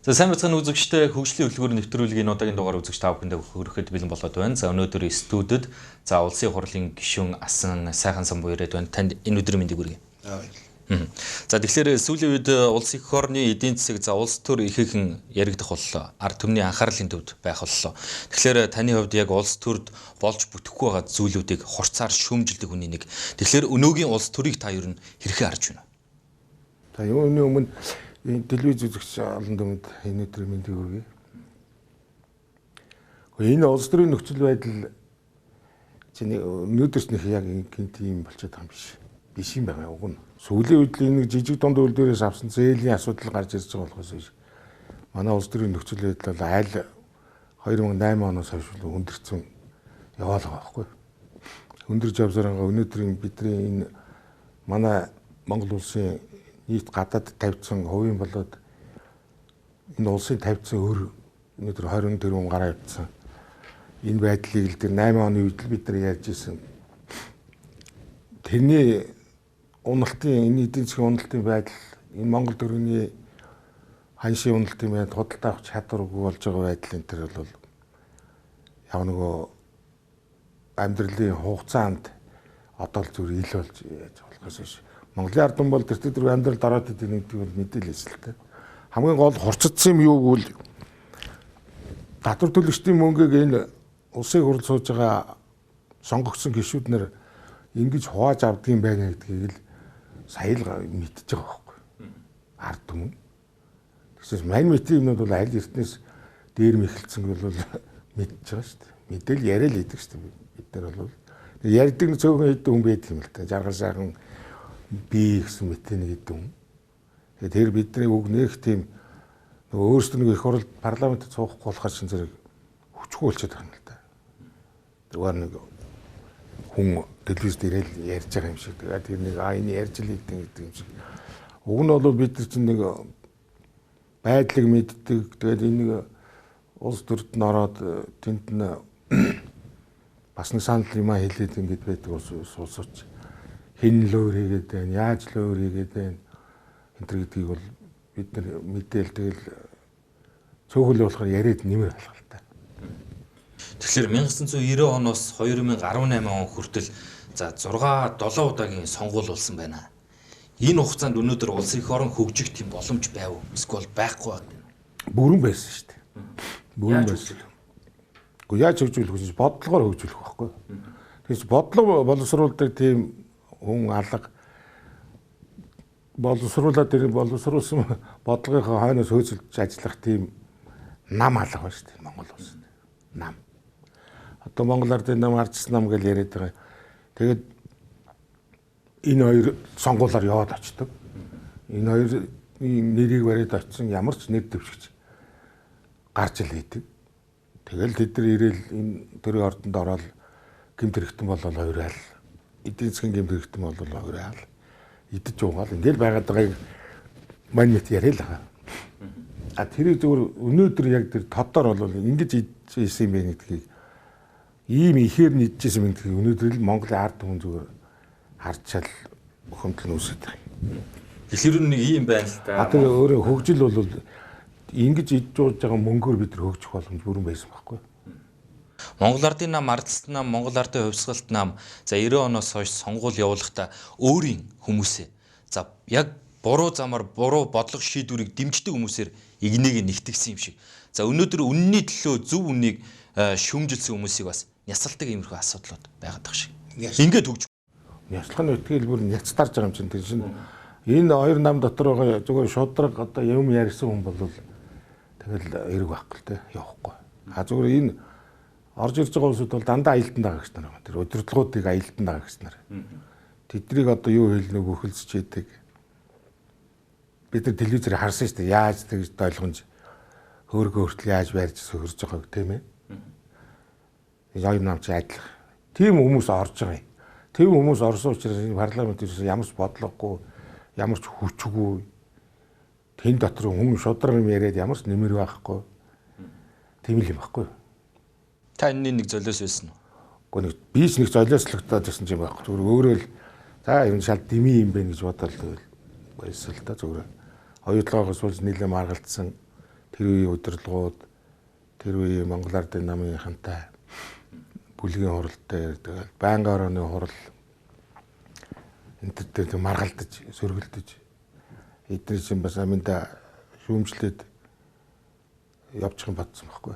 За сайн бацхан үзэгчтэй хөгжлийн хөдөлгүүр нэвтрүүлгийн удаагийн дугаар үзэгч та бүхэндээ хүрэхэд бэлэн болоод байна. За өнөөдөр студид улсын хурлын гишүүн асан сайхан самбуу ирээд байна. Танд энэ өдрийн мэндийг хүргэе. За тэгэхээр сүүлийн үед улс их орны эдийн засаг улс төр ихээхэн яригдах боллоо. Ард түмний анхаарлын төвд байх боллоо. Тэгэхээр таны хувьд яг улс төрд болж бүтэхгүй байгаа зүйлүүдийг хурцаар шүүмжилдэг хүний нэг. Тэгэхээр өнөөгийн улс төрийг та юу хэрхэн харж байна? За юуны өмнө телевиз үзэгч олон дүмд энэ өдрийн мэндийг хүргэе. Энэ улс төрийн нөхцөл байдал чиний өнөөдөрч нөх яг гинт юм болчиход байгаа юм биш. Биш юм байгаа уг нь. Сүүлийн үед л нэг жижиг дунд үйлдвэрээс авсан зээлийн асуудал гарч ирж байгаа болохоос биш. Манай улс төрийн нөхцөл байдал бол айл 2008 оноос хойш өндөрцөн яваал байгаа байхгүй. Өндөрж явсараа өнөөдрийн бидний энэ манай Монгол улсын нийт гадаад тавьсан хувийн болоод энэ улсын тавьсан өр өнөөдөр 20 тэрбум гараа явцсан. Энэ байдлыг л тэр 8 оны үед л бид нар ярьж ирсэн. Тэрний уналтын энэ эдийн засгийн уналтын байдал энэ Монгол төрөний ханшийн уналтын байдал худалдаа авах чадваргүй болж байгаа байдал энэ төр бол яг нөгөө амьдралын хугацаанд одоо л зүгээр ил болж яаж болохоос биш. Монголын ард түмэн бол тэр төдөө амьдралд ороод идэг нэгдэг бол мэдээлэл л тэ. Хамгийн гол хурцдсан юм юу гэвэл татвар төлөгчдийн мөнгийг энэ улсын хурл сууж байгаа сонгогдсон гишүүд нар ингэж хувааж авдгийн байна гэдгийг л сая л мэдчихэж байгаа байхгүй. Ард түмэн. Тэгээс мань мэдээ юмнууд бол аль эртнээс дээр мэхэлцэн бол мэдчихэж байгаа шүү дээ. Мэдээл яриа л идэг шүү дээ. Бид нар бол ярьдаг цөөхөн хэд хүн байдаг юм л та. Жаргал сайхан би гэсэн мэт нэг гэдэг юм. Тэгээд тэр бидний үг нэх тийм нөгөө өөрсдөө нэг их хурл парламентд суухгүй болохоор шин зэрэг хүчгүй болчиход байгаа юм л та. Тэгвэр нэг хүн телевизд ирэл ярьж байгаа юм шиг. Тэгээд тэр нэг энэ ярьж л гэдэг юм шиг. Уг нь бол бид нар чинь нэг байдлыг мэддэг. Тэгээд энэ нэг улс төрд нь ороод тэнд нь бас нэг санал юм хэлээд ингэж байдаг улсууч. Хэн лөөр хийгээд байна, яаж лөөр хийгээд байна. Энэ төр гэдгийг бол бид нар мэдээл тэгэл цөөхөл болохоор яриад нэмэр алхалтай. Тэгэхээр 1990 оноос 2018 он хүртэл за 6-7 удаагийн сонгуул болсон байна. Энэ хугацаанд өнөөдөр улс их орон хөгжих тийм боломж байв уу? Эсвэл байхгүй байна. Бүрэн байсан шүү дээ. Бүрэн байсан. Гэхдээ яаж хөгжүүлэх вэ? Бодлогоор хөгжүүлэх байхгүй. Тэгээс бодлого боловсруулдаг тийм хүн алга боловсруулаад тэр боловсруулсан бодлогынхаа хойноос хөөцөлж ажиллах тийм нам алга байна шүү дээ Монгол улсад. Нам. Одоо Монгол ардын нам ардсан нам гэж яриад байгаа. Тэгээд энэ хоёр сонгуулаар яваад очдог. Энэ хоёрын нэрийг бариад очсон ямар ч нэр дэвшигч гарч ил хийдэг. Тэгэл тэд нар ирээл энэ төрийн ордонд ороод гэмт хэрэгтэн болол хоёроо эдийн засгийн гэмт хэрэгтэн бол хоёроо идэж уугаал ингээл байгаад байгааг мань мэт яриа л байгаа. А тэрийг зөвхөн өнөөдөр яг тэр тодор бол ингэж идчихсэн юм байна гэдгийг ийм ихээр нийтжсэн юм гэдгийг өнөөдөр л Монголын ард түмэн зүгээр харчаал бохомдол нь үсэж байгаа юм. Тэгэхээр нэг ийм байна л та. Тэр өөрөө хөгжил бол ингэж идж ууж байгаа мөнгөөр бид нар хөгжих боломж бүрэн байсан байхгүй. Монгол ардын нам, ардсан нам, Монгол ардын хувьсгалт нам за 90 оноос хойш сонгуул явуулахдаа өөрийн хүмүүсээ за яг буруу замаар буруу бодлого шийдвэрийг дэмждэг хүмүүсээр игнийг нэгтгэсэн юм шиг. За өнөөдөр үнний төлөө зөв үнийг шүүмжилсэн хүмүүсийг бас нясалдаг иймэрхүү асуудлууд байгаад байгаа шиг. Ингээд хөгж. Няслахын өтгөл бүр няцтарж байгаа юм чинь тэр чинь энэ хоёр нам дотор байгаа зүгээр шудраг одоо юм ярьсан хүн бол тэгэл эрг байхгүй л те явахгүй. А зүгээр энэ орж ирж байгаа хүмүүсд бол дандаа аялтанд байгаа гэж нар. Тэр удирдлагуудыг аялтанд байгаа гэж нар. Тэднийг одоо юу хэлнэ бүхэлсэж идэг. Бид нар телевизээр харсан шүү дээ. Яаж тэгж ойлгомж хөөргөө хүртэл яаж байрж сөхөрж байгааг тийм ээ. Яам намч айдлах. Тийм хүмүүс орж байгаа юм. Тийм хүмүүс орсон учраас энэ парламент ерөөсөө ямар ч бодлогогүй, ямар ч хүчгүй тэн дотор хүн шудраг юм яриад ямар ч нэмэр байхгүй. Тийм л юм байхгүй. Та энэ нэг золиос байсан уу? Гэхдээ бич нэг золиослогдоод байсан юм байхгүй. Зүгээр өөрөө л за энэ шал дими юм бэ гэж бодоод байсал та зүгээр. Оюутлагаас болж нийлээ маргалдсан тэр үеийн удирдлагууд, тэр үеийн Монгол Ардын намынхантай бүлгийн хурал дээр тэгэл байнгын орооны хурал энэ төр маргалдаж, сөргөлдөж эдгээр чинь бас аминда шүүмжлээд явчих юм бодсон байхгүй.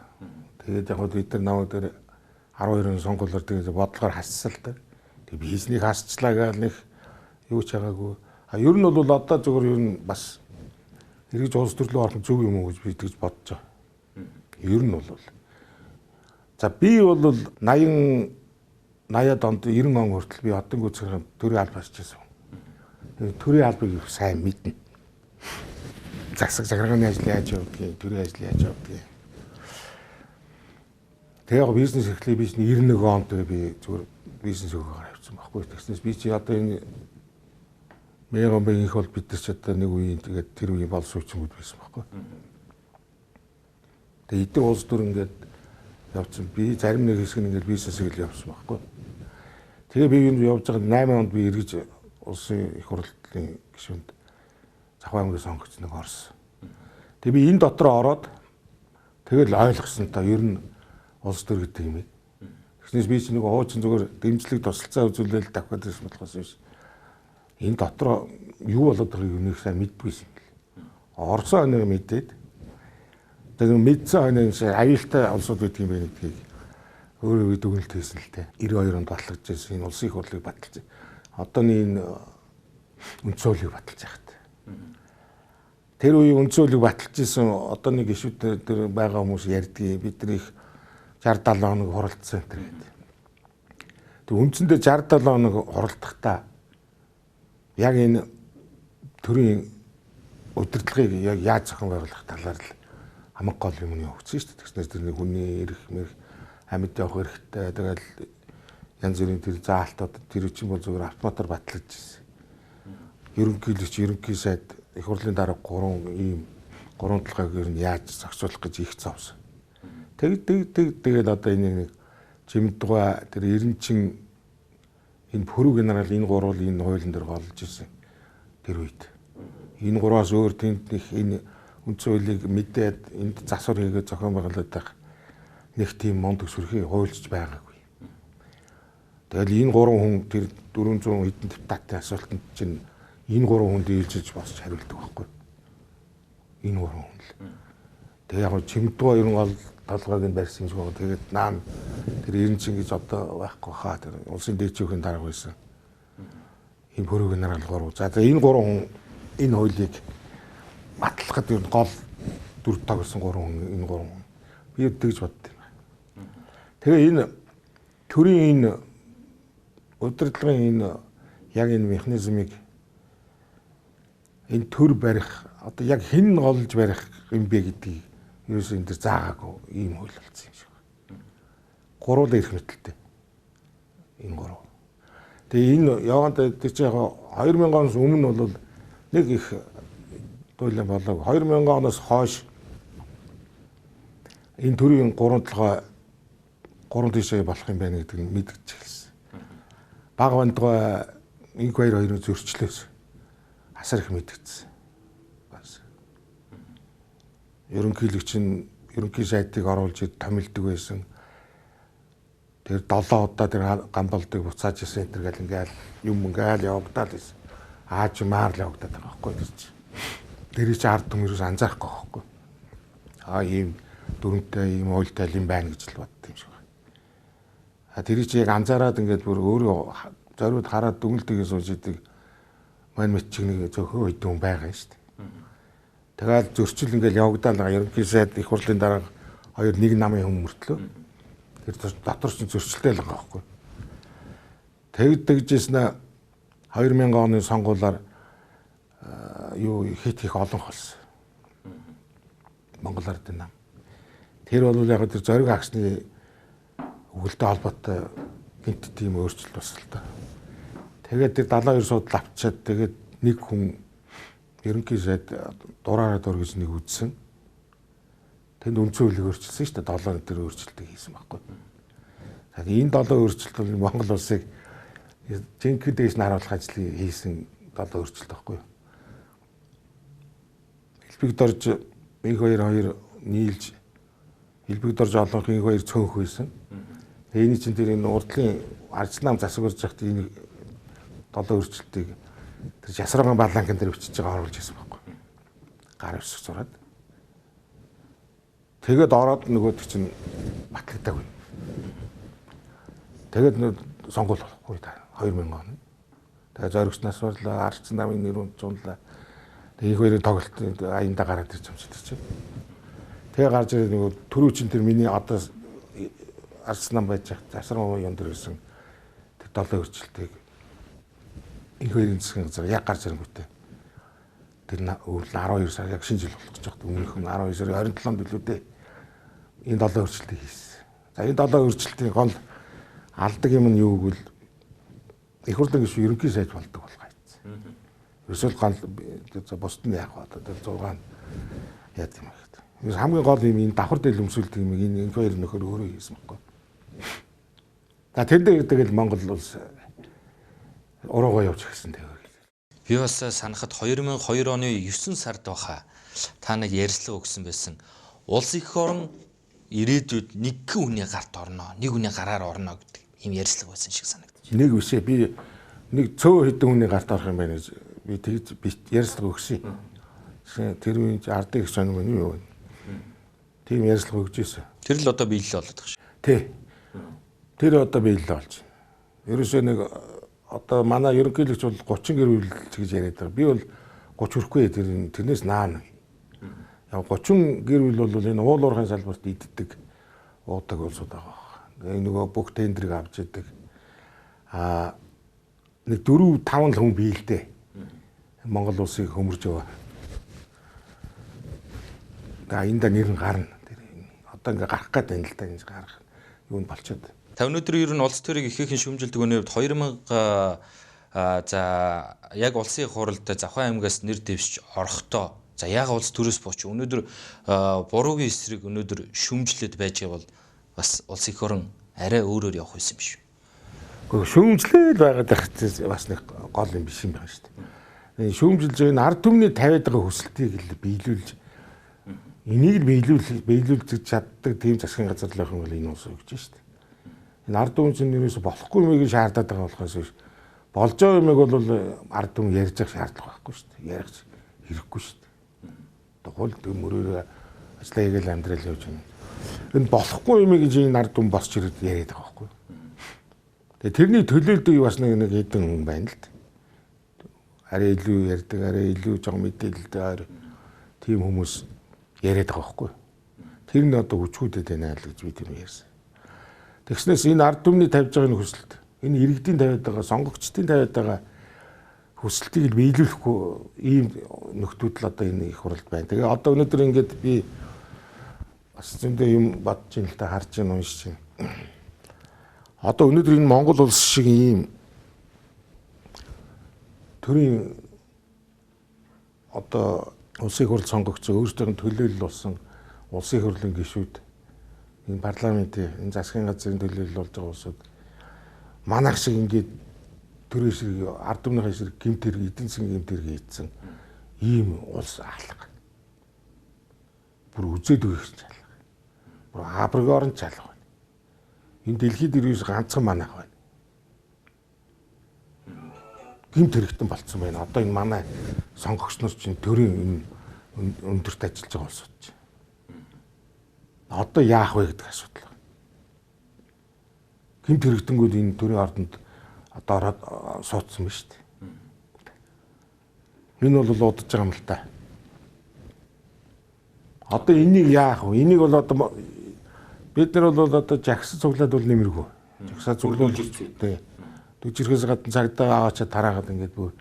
Тэгээд яг бид нар намайг дээр 12-ын сонгуулиор тэгээд бодлогоор хассан л да. Тэгээд би хийснийг хасчлаа гэх нэг юу ч байгаагүй. Ер нь бол одоо зөвхөн ер нь бас эргэж улс төрлөө орох зөв юм уу гэж би тэгж бодож байгаа. Ер нь бол. За би бол 80-аад онд 90 он хүртэл би одон гүцгийн төрийн алба хийжсэн. Төрийн албыг их сайн мэднэ. Засаг захиргааны ажил яаж явагдгийг, төрийн ажил яаж явагдгийг. Тэгээ бизнес эхлэе би 91 онд би зүгээр бизнес өгөөгөр авчихсан байхгүй. Тэгснээс би чи одоо энэ мегабайг их бол бид нар ч одоо нэг үеийн тэгээд тэр үеийн боловсруучингууд байсан байхгүй. Тэгээ эдгээр улс төр ингээд явцсан. Би зарим нэг хэсэг нь ингээд бизнесийг л явсан байхгүй. Тэгээ би энэ явж байгаа 8 онд би эргэж улсын их хурлын гишүүнд Завхай аймгийн сонгогчныг орсон. Тэгээ би энэ дотор ороод тэгэл ойлгосон та ер нь улс төр гэдэг юм. Тэгснээс би ч нэг хуучин зүгээр дэмжлэг тусалцаа үзүүлэл давхад ирсэн болохоос биш. Энэ дотор юу болоод байгааг нэг сайн мэддэггүй юм. Орсон хоног мэдээд тэгээд мэдсэн хоног аюултай улсууд байдаг юм байна гэдгийг өөрөө дүгнэлт хийсэн л дээ. 92 онд батлагдж байсан энэ улсын их хурлыг баталж. Одооны энэ үндсөөлийг баталж яхад. Тэр үеийн үндсөөлийг баталж исэн одооны гишүүд дээр байгаа хүмүүс ярьдгийг бид нар их 60-70 хоног хуралдсан энэ гэдэг. Тэг үндсэндээ 60-70 хоног хуралдахдаа яг энэ төрийн удирдлагыг яг яаж зохион байгуулах талаар л хамаг гол юм явагдсан шүү дээ. Тэгснээр тэр нэг хүний эрх мэрх амьд явах эрхтэй тэгэл янз бүрийн тэр заалтууд тэр чинь бол зүгээр автоматар батлагдж ирсэн. Ерөнхий сайд их хурлын дараа 3 талхайг ер нь яаж зохицуулах гэж их зовсон. Тэгээд одоо энэ нэг Жимдугай тэр Эренчин энэ Пүрүү генерал энэ гурвал энэ хуулийн дээр голж ирсэн. Тэр үед энэ гурваас өөр тэнд нэг энэ үндсэн хуулийг мэдээд энд засвар хийгээд зохион байгуулаад байх нэг тийм мондөг сүрхий хуульч байгаагүй. Тэгэл энэ гурван хүн тэр 400 хэдэн депутатын асуултанд чинь энэ гурван хүнд ийлжиж босч хариулдаг байхгүй. Энэ гурван хүн л. Тэгээ яг Жимдугай ер нь бол толгойг нь барьсан юм шиг байна. Тэгээд наан тэр Эренчин гэж одоо байхгүй хаа тэр улсын дээдчүүхийн дарга байсан. Энэ Пүрүү генерал гурав. За энэ гурван хүн энэ хуулийг батлахад ер нь гол дүр тогсон гурван хүн энэ гурван хүн. Би тэгж боддог юм. Тэгээ энэ төрийн энэ удирдлагын энэ яг энэ механизмыг энэ төр барих одоо яг хэн голж барих юм бэ гэдгийг ерөөсөө энэ дэр заагаагүй ийм хууль болсон юм шиг байна. Гурван эрх мэдэлтэй. Энэ гурав. Тэгээ энэ явганд тэр чинь 2000 оноос өмнө бол нэг их туйлын болоог 2000 оноос хойш энэ төрийн 3 тишээ болох юм байна гэдэг нь мэдгэж эхэлсэн. Баг бандгаа инх хоёрын зөрчлөөс асар их мэдгэцсэн. Ерөнхийлөгч нь ерөнхий сайдыг оруулж томилдог байсан. Тэр 7 удаа тэр гамбалдыг буцааж ирсэн энэ гэл ингээл юм ингээл явагдаад байсан. Ааж маар л явагдаад байгаа байхгүй тэр чинь. Тэр чинь ард түмнээс анзаарахгүй байхгүй. Ийм дүрмтэй ийм уйлтай юм байна гэж л бодсон юм шиг байна. Тэр чинь яг анзаараад ингээд бүр өөрөө зориуд хараад дүнэлтээс сууж идэг мань мэд чиг нэг зөхөө идүүн байгаа юм шүү дээ. Тэгээд зөрчил ингээл явагдаад байгаа ерөнхий сайд их хурлын дараа 2-1 намын хүн мөртлөө тэр дотор ч зөрчилтэй л байгаа байхгүй. Тэгжсэн 2000 оны сонгуулиар юу хит их олон болсон. Монгол Ардын нам. Тэр бол яг тэр зориг агсны өгөлтэй холбоотой гинт тийм өөрчлөлт болсон л да. Тэгээд тэр 72 судал авчиад тэгээд нэг хүн ерөнхий сайд дураараад ор гэж нэг үзсэн. Тэнд үндсэн хуулийг өөрчилсөн шүү дээ. 7 тэр өөрчлөлтийг хийсэн байхгүй. Тэгээд энэ 7 өөрчлөлт бол Монгол улсыг жинхэнэ дэс нь харуулах ажлыг хийсэн 7 өөрчлөлт байхгүй юу? Элбэг дорж 1-2 нийлж Илбэгдорж олонхын хоёр цөөнх байсан. Эний чинь тэр энэ урдлын арслам засаг урж захт энэ 7 өрчлөлтийг тэр Жасраган баланкын дээр бичиж байгаа оруулж ирсэн байхгүй. Гар өсөх зураад. Тэгээд ороод нөгөөд чинь батлагдаагүй. Тэгээд сонгуул болохгүй та 2000 он. Тэгээд зоригчнаас болоо арчсан намын нэрүүнд зунлаа. Тэгээд их хоёрын тоглолтод аянда гараад ирж юм шиг. Тэгээ гарч ирээд нөгөө түрүү чин тэр миний одоо арслан байж засран юм дээр ирсэн тэр 7 өрчлөлтийг их хоёрын засгийн газар яг гарч ирэнгүүтээ тэр 12 сар яг шинэ жил болох гэж байна. Өмнөх нь 12 сарын 27-нд билүү дээ. Энэ 7 өрчлөлтийг хийсэн. За энэ 7 өрчлөлтийн гол алдаг юм нь юу гэвэл их хурлын гишүүн ерөнхий сайд болдог болгоо ийцсэн. Ерөөсөө гол бусд нь яг одоо тэр 6 яа гэм бэ. Хамгийн гол юм энэ давхар дээл өмсүүлдэг юм энэ хоёр нөхөр өөрөө хийсэн байхгүй. За тэр дээр тэгэл Монгол улс уруугаа явж гисэн тэр. Би бас санахад 2002 оны 9 сард баха та нэг ярьслага өгсөн байсан. Улс их орон ирээдүйд нэг хүний гарт орно, нэг хүний гараар орно гэдэг ийм ярьслага байсан шиг санагдаж. Нэг бишээ би нэг цөө хэдэн хүний гарт орох юм байна гэж би тэгж ярьслага өгсөн. Тэр үеийн ардыг сонь мөн юу вэ? Тийм ярьслага өгч ирсэн. Тэр л одоо биелэл болоод байгаа шүү. Тий. Тэр одоо биелэл болж байна. Ерөөсөө нэг одоо манай ерөнхийлөгч бол 30 гэр бүл гэж яриад байгаа. Би бол 30 хүрэхгүй тэрнээс наана. Яг 30 гэр бүл бол энэ уул уурхайн салбарт иддэг уудаг улсууд байгаа. Энэ нөгөө бүх тендрийг авч идэг. Нэг 4-5 л хүн биелдэ. Монгол улсыг хөмөрж яваа. Энд нэр нь гарна. Одоо ингээ гарах гээд байна л да энэ гарах. Юу нь болчиход. Та өнөөдөр ер нь улс төрийг ихээхэн шүүмжилдэг өнөөдөр 2000 за яг улсын хуралд Завхан аймгаас нэр дэвсч орохдоо за яг улс төрөөс бууч өнөөдөр буруугийн эсрэг өнөөдөр шүүмжлээд байж байгаа бол бас улс их орон арай өөрөөр явах байсан юм биш үү? Шүүмжлэл байгаад бас нэг гол юм биш юм байна шүү дээ. Шүүмжилж энэ ард түмний тавиад байгаа хүсэлтийг л биелүүлж энийг л биелүүлж чаддаг тийм засгийн газар л байх юм бол энэ улс өгч шүү дээ. Энэ ард түмэн чинь нэрээс болохгүй юмыг шаардаад байгаа болохоос биш. Болж байгаа юмыг бол ард түмэн ярьж явах шаардлага байхгүй шүү дээ. Ярих хэрэггүй шүү дээ. Тухайн мөрөөрөө ажиллаа хийгээл амьдрал явж байна. Энэ болохгүй юмыг энэ ард түмэн босч ирээд яриад байгаа байхгүй. Тэгээ тэрний төлөөлдөг бас нэг хэдэн хүн байна л дээ. Арай илүү ярьдаг, арай илүү жоо мэдээлэлтэй тийм хүмүүс яриад байгаа байхгүй. Тэр нь одоо хүчгүүдэд байна л гэж би тэр ярьсан. Тэгснээс энэ ард түмний тавьж байгаа энэ хүсэлт, энэ иргэдийн тавиад байгаа, сонгогчдын тавиад байгаа хүсэлтийг л биелүүлэхгүй ийм нөхдүүд л одоо энэ их хуралд байна. Тэгээ одоо өнөөдөр ингээд би бас зөндөө юм бодож ин л та харж ин уншиж байна. Одоо өнөөдөр энэ Монгол улс шиг ийм төрийн одоо улсын хурл сонгогдсон өөрсдөө төлөөлөл болсон улсын хурлын гишүүд энэ парламентын энэ засгийн газрын төлөөлөл болж байгаа улсууд манайх шиг ингээд төрийн шиг ард түмний шиг гэмт хэрэг эдийн засгийн гэмт хэрэг хийцэн ийм улс алга. Бүр үзээд өгөх чалга. Бүр абргорн чалга байна. Энэ дэлхийд ерөөс ганцхан манайх байна. Гэмт хэрэгтэн болцсон байна. Одоо энэ манай сонгогч нар чинь төрийн өндөрт ажиллаж байгаа улсууд чинь. Одоо яах вэ гэдэг асуудал байна. Гэмт хэрэгтэнгүүд энэ төрийн ордонд одоо ороод суудсан ба шүү дээ. Энэ бол удаж байгаа юм л та. Одоо энийг яах вэ? Энийг бол одоо бид нар бол одоо жагсаа цуглаад бол нэмэргүй. Жагсаа цуглуулж тий. Дүжирхээс гадна цагдаа аваачаа тараагаад ингээд бүр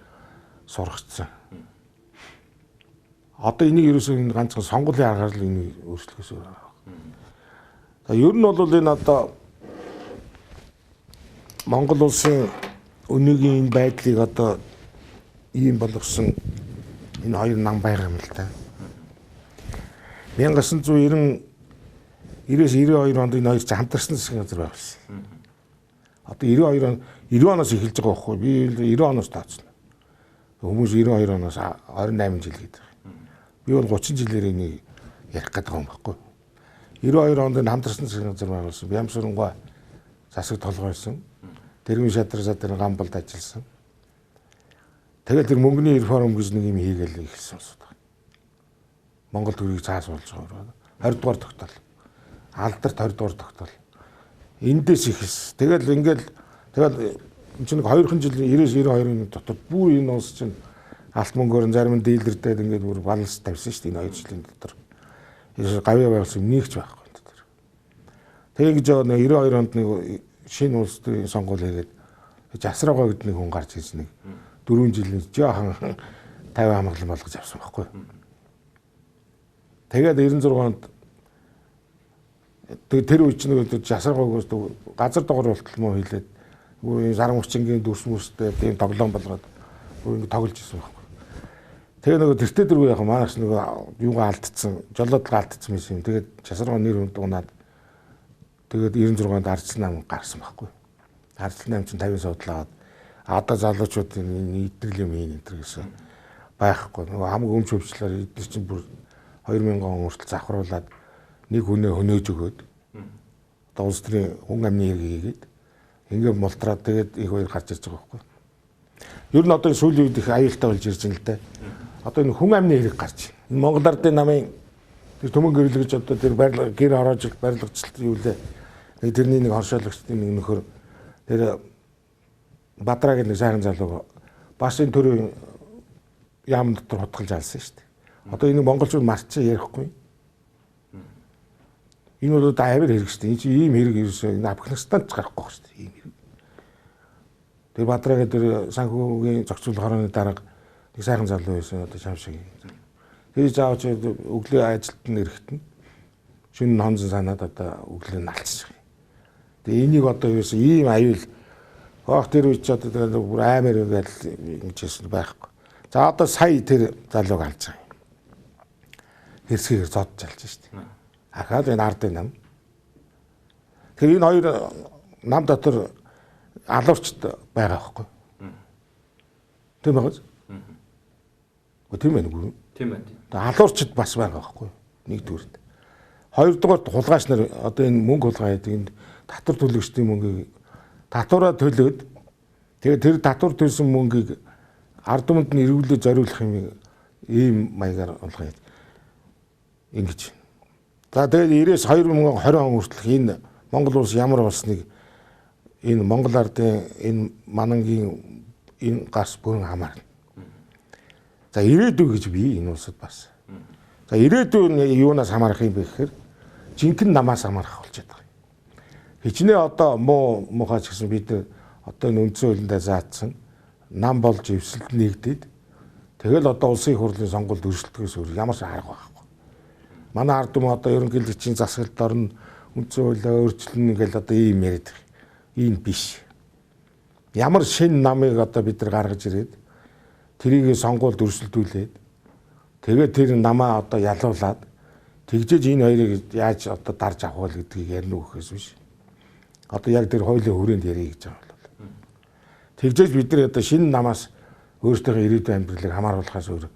сургацсан. Одоо энийг ерөөсөө энэ ганцхан сонгуулийн аргаар л энийг өөрчлөхөөс өөр. Ер нь бол энэ одоо Монгол улсын өнөөгийн энэ байдлыг одоо ийм болгосон энэ хоёр нам байгаа юм л та. 1990-92 онд энэ хоёр хамтарсан засгийн газар байгуулсан. Одоо 90 оноос эхэлж байгаа байхгүй. Би 90 оноос тооцно. Хүмүүс 92 оноос 28 жил гэдэг. Би бол 30 жилээр энийг ярих гэдэг юм баггүй. 92 онд хамтарсан засгийн газар байгуулсан. Бямсурангуй засаг толгойсон. Тэргийн шадар гамбалд ажилласан. Тэгээд тэр мөнгөний реформ гэж нэг юм хийгээл эхэлсэн асуудаг. Монгол төгрөгийг цаас болж байгаа. 20 дугаар тогтоол. Алдарт 20 дугаар тогтоол. Эндээс ихс. Тэгэл ингээл чинь нэг 2хан жил 90-92-ын дотор бүр энэ улс чинь алт мөнгөөр зарим нь дийлэрдээд ингээд бүр баланс тавьсан шүү дээ энэ 2 жилийн дотор. Ерөөс гавьяа байгуулсан нэгч байхгүй энэ дотор. Тэгээ ингэж 92 онд нэг шинэ улс төрийн сонгуул хийгээд Жасраагаа гэдэг нэг хүн гарч ирж нэг 4 жилийн жоохон 50 хамгаалал болгож авсан байхгүй. Тэгээд 96 онд тэр үе чинь Жасраагаагаас газар доогууруулалт муу хийлээд саран хүчингийн дүрс мүстэй тийм тоглоом болгоод ингэ тоглож ирсэн байхгүй. Тэгээ нөгөө тэртээ дөрвөө яг манайш нөгөө юугаа алдсан, жолоодлого алдсан юм. Тэгээд Жасраагаа нэр хүнд унаад тэгээд 96 онд Ардчил нам гарсан байхгүй. Ардчил нам чинь 50 суудлаад одоо залуучуудын нийтрэл юм энэ гэсэн байхгүй. Нөгөө хамгийн өмч хөвчлөөр эдгээр чинь бүр 2000 он хүртэл завхруулад нэг хүнээ хөнөөж өгөөд одоо улс төрийн хүн амны хэрэг хийгээд ингээд мултраад тэгээд их хоёр гарч ирж байгаа байхгүй. Ер нь одоо сүүлийн үед их аюултай болж ирж байна л да. Одоо энэ хүн амны хэрэг гарч байна. Энэ Монгол Ардын намын тэр төмөн гэрлэгж одоо тэр гэр хороожлт барилгачлалт юу лээ. Нэг тэрний нэг хоршоолагчдын нэг нөхөр тэр Бадрагийн нэг сайхан залуу бас энэ төрийн яам дотор хутгалж алсан шүү дээ. Одоо энэ монголчууд марч ярихгүй. Энэ бол одоо авир хэрэг шүү дээ. Энэ чинь ийм хэрэг ерөөсөө энэ Афганистанд ч гарахгүй шүү дээ. Ийм хэрэг. Тэр Бадрагийн тэр санхүүгийн зохицуулах хорооны дарга нэг сайхан залуу байсан одоо шавшиг. Тэр заавч өглөө ажилд нь ирэхтэн шөнө хонзон санаад одоо өглөө налцчих. Тэгээ энийг одоо ерөөсөө ийм аюул хоох тэр үуч одоо тэгээ бүр аймаар ингээл ингэж хэлсэн байхгүй. За одоо сая тэр залууг алж байгаа. Хэрсгээр зодж алж штеп. Ахаад энэ ардын нам. Тэр энэ хоёр нам дотор алуурчд байгаа байхгүй. Тийм байгааз. Тийм байна уу? Тийм байна. Алуурчд бас байгаа байхгүй. Нэгдүгürt. Хоёрдугаарт хулгайч нар одоо энэ мөнгө хулгай гэдэг энэ татвар төлөгчдийн мөнгийг татвараа төлөөд тэгээд тэр татвар төлсөн мөнгийг ард түмэнд нь эргүүлээ зориулах юм ийм маягаар болгоё. Ингэж. За тэгээд 2020 он хүртэлх энэ Монгол улс ямар болсныг энэ Монгол ардын энэ манангийн энэ гарс бүрэн хамаарна. За ирээдүй гэж би энэ улсад бас. За ирээдүй нь юунаас хамаарах юм бэ гэхээр жинхэнэ намаас хамаарах болчиход байгаа. Хичнээн одоо муухайч гэсэн бид одоо энэ үндсэн хуулиндаа заасан нам болж эвсэлд нэгдээд тэгэл одоо улсын хурлын сонгуульд өрсөлдөхөөс өөр ямар ч арга байхгүй. Манай ард түмэн одоо ерөнхийлөгчийн засаглалд орно үндсэн хуулиа өөрчлөн ингээл одоо ийм яриад байгаа. Ийм биш. Ямар шинэ намыг одоо бид нар гаргаж ирээд тэрийг сонгуульд өрсөлдүүлээд тэгээд тэр намаа одоо ялуулаад тэгжээж энэ хоёрыг яаж одоо дарж авах вэ гэдгийг ярина уу гэхээс биш. Одоо яг тэр хуулийн хүрээнд ярих гэж байгаа бол. Тэгжээж бид нар одоо шинэ намаас өөрсдийнхөө ирээдүйн амьдралыг хамааруулахаас өөр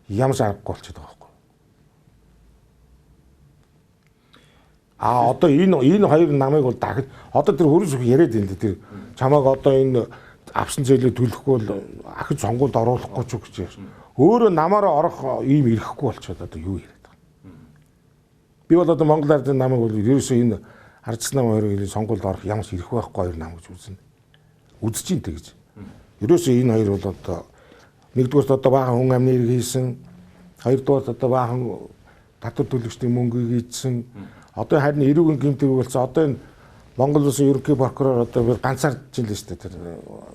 ямар ч аргагүй болчиход байгаа байхгүй. Одоо энэ хоёр намыг бол дахид одоо тэр хөрөс яриад энэ тэр чамааг одоо энэ авсан зээлээ төлөхгүй бол ахиж сонгуульд оруулахгүй ч гэж байна. Өөрөө намаараа орох ийм ирэхгүй болчиход одоо юу яриад байгаа. Би бол одоо Монгол ардын намыг бол ерөөсөө энэ ардчил нам хоёрын сонгуульд орох ямар ч ирэхгүй байхгүй хоёр нам гэж үзнэ. Үзэж ин тэгж. Ерөөсөө энэ хоёр бол одоо нэгдүгээрт одоо баахан хүн амны хэрэг хийсэн, хоёрдугаарт одоо баахан татвар төлөгчдийн мөнгийг ийдсэн. Одоо харин эрүүгийн гэмтэг болсон. Одоо энэ Монгол улсын ерөнхий прокурор одоо би ганцаар жил шүү дээ тэр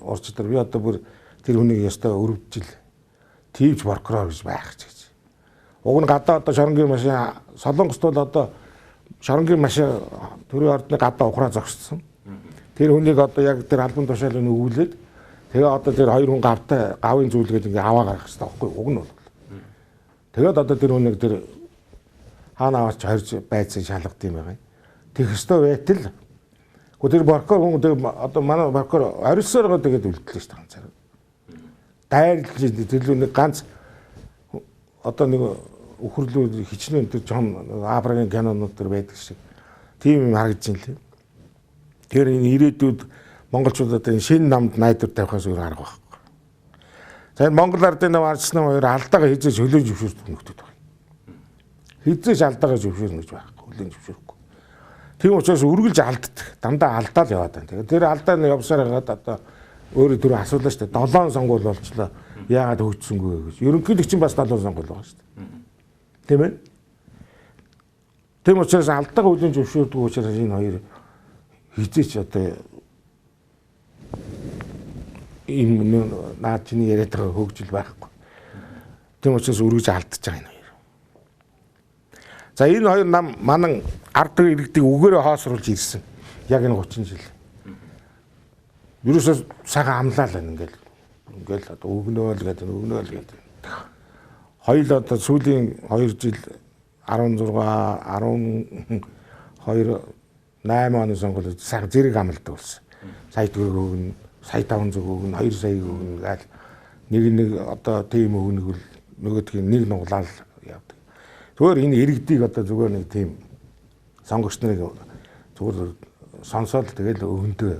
урчдэр би одоо бүр тэр хүнийг ястаа өрөвджил. Тивч прокурор гэж байх гэж. Уг нь гадаа одоо шоронгийн машин Солонгост бол одоо шоронгийн машин төрийн ордны гадаа ухраа зогссон. Тэр хүнийг одоо яг тэр албан тушаалыг өгүүлээд тэгээ одоо тэр хоёр хүн гавын зүйлгээд ингээ аваа гаргах хэрэгтэй байхгүй уг нь бол. Тэгээд одоо тэр хүнийг тэр хаана аваач хорж байцсан шалгад юм байгаа. Тэгэх ёстой байтал. Гэхдээ тэр прокурор хүн одоо манай прокурор орилсоор тэгээд үлдлээ шүү дээ ганцаар. Дайрлж тэрлүү нэг ганц одоо нэг өхөрлөө хичнээн тэр Джон Абрагийн кинонууд төр байдаг шиг тийм юм харагдаж байна лээ. Тэр энэ ирээдүйд монголчуудад энэ шинэ намд найдвар тавихаас өөр арга байхгүй. За энэ Монгол ардын нам арчсан хоёр алдаага хийж хөлөө зөвшөөрөх нөхдөд байна. Хизээж алдаага зөвшөөрнө гэж байхгүй. Хөлөө зөвшөөрөхгүй. Тийм учраас үргэлж алддаг. Дандаа алдаал яваад байна. Тэгээд тэр алдаа нь явсаар хагаад одоо өөрөө түр асуулаа шүү дээ. 7 сонгуул болчлоо. Яагаад хөгжсөнгүй гэж. Ерөнхийдөө чинь бас 7 сонгуул байгаа шүү дээ. Тийм ээ. Тийм учраас алдаага хөлөө зөвшөөрдөг учраас энэ хоёр хизээч одоо энэ наад чиний яриад байгаа хөгжил байхгүй. Тийм учраас үргэлж алдчихж байгаа энэ хоёр. За энэ хоёр нам манан ард иргэдийг үгээрээ хоосруулж ирсэн. Яг энэ 30 жил. Юусоо сайхан амлаа л ингээл одоо өгнөөл гэдэг. Хоёул одоо сүүлийн 2 жил 16 12 8 оны сонгуульд сайхан зэрэг амлалт болсон. Сая төгрөг өгнө, сая 500 өгнө, 2 сая өгнө гал нэг одоо тийм өгнөг бол нөгөөдгийг нэг нуглаал явдаг. Зүгээр энэ иргэдийг одоо зүгээр нэг тийм сонгогч нарыг зүгээр сонсоод тэгэл өгөндөө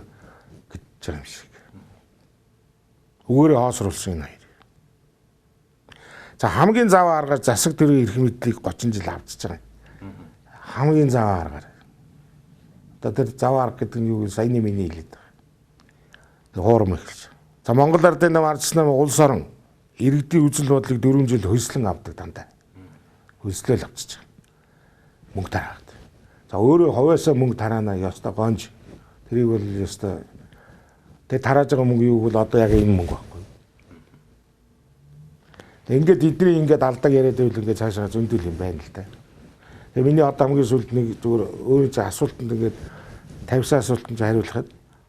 гэж байгаа юм шиг. Өгөөрөө хоосруулсан энэ хоёр. За хамгийн заваа аргаар засаг төрийн эрх мэдлийг 30 жил авчиж байгаа юм. Хамгийн заваа аргаар. Одоо тэр заваа арга гэдэг нь юу вэ? Саяны миний хэлээд байгаа. Хуурам эхэлж. За Монгол ардын нам арчсан улс орон иргэдийн үзэл бодлыг 4 жил хөлслөн авдаг дандаа. Хөлслөөл авчиж байгаа. Мөнгө тараад. За өөрөө ховоосоо мөнгө тараана ёстой гонж. Тэрийг бол ёстой. Тэгээ тарааж байгаа мөнгө юу бол одоо яг энэ мөнгө байхгүй. Ингээд эдний ингээд алдаг яриад байвал ингээд цаашаа зөндөл юм байна л та. Тэгээ миний одоо хамгийн сүүлд нэг зүгээр өөрөө чи асуултанд ингээд 50 асуултанд хариулахад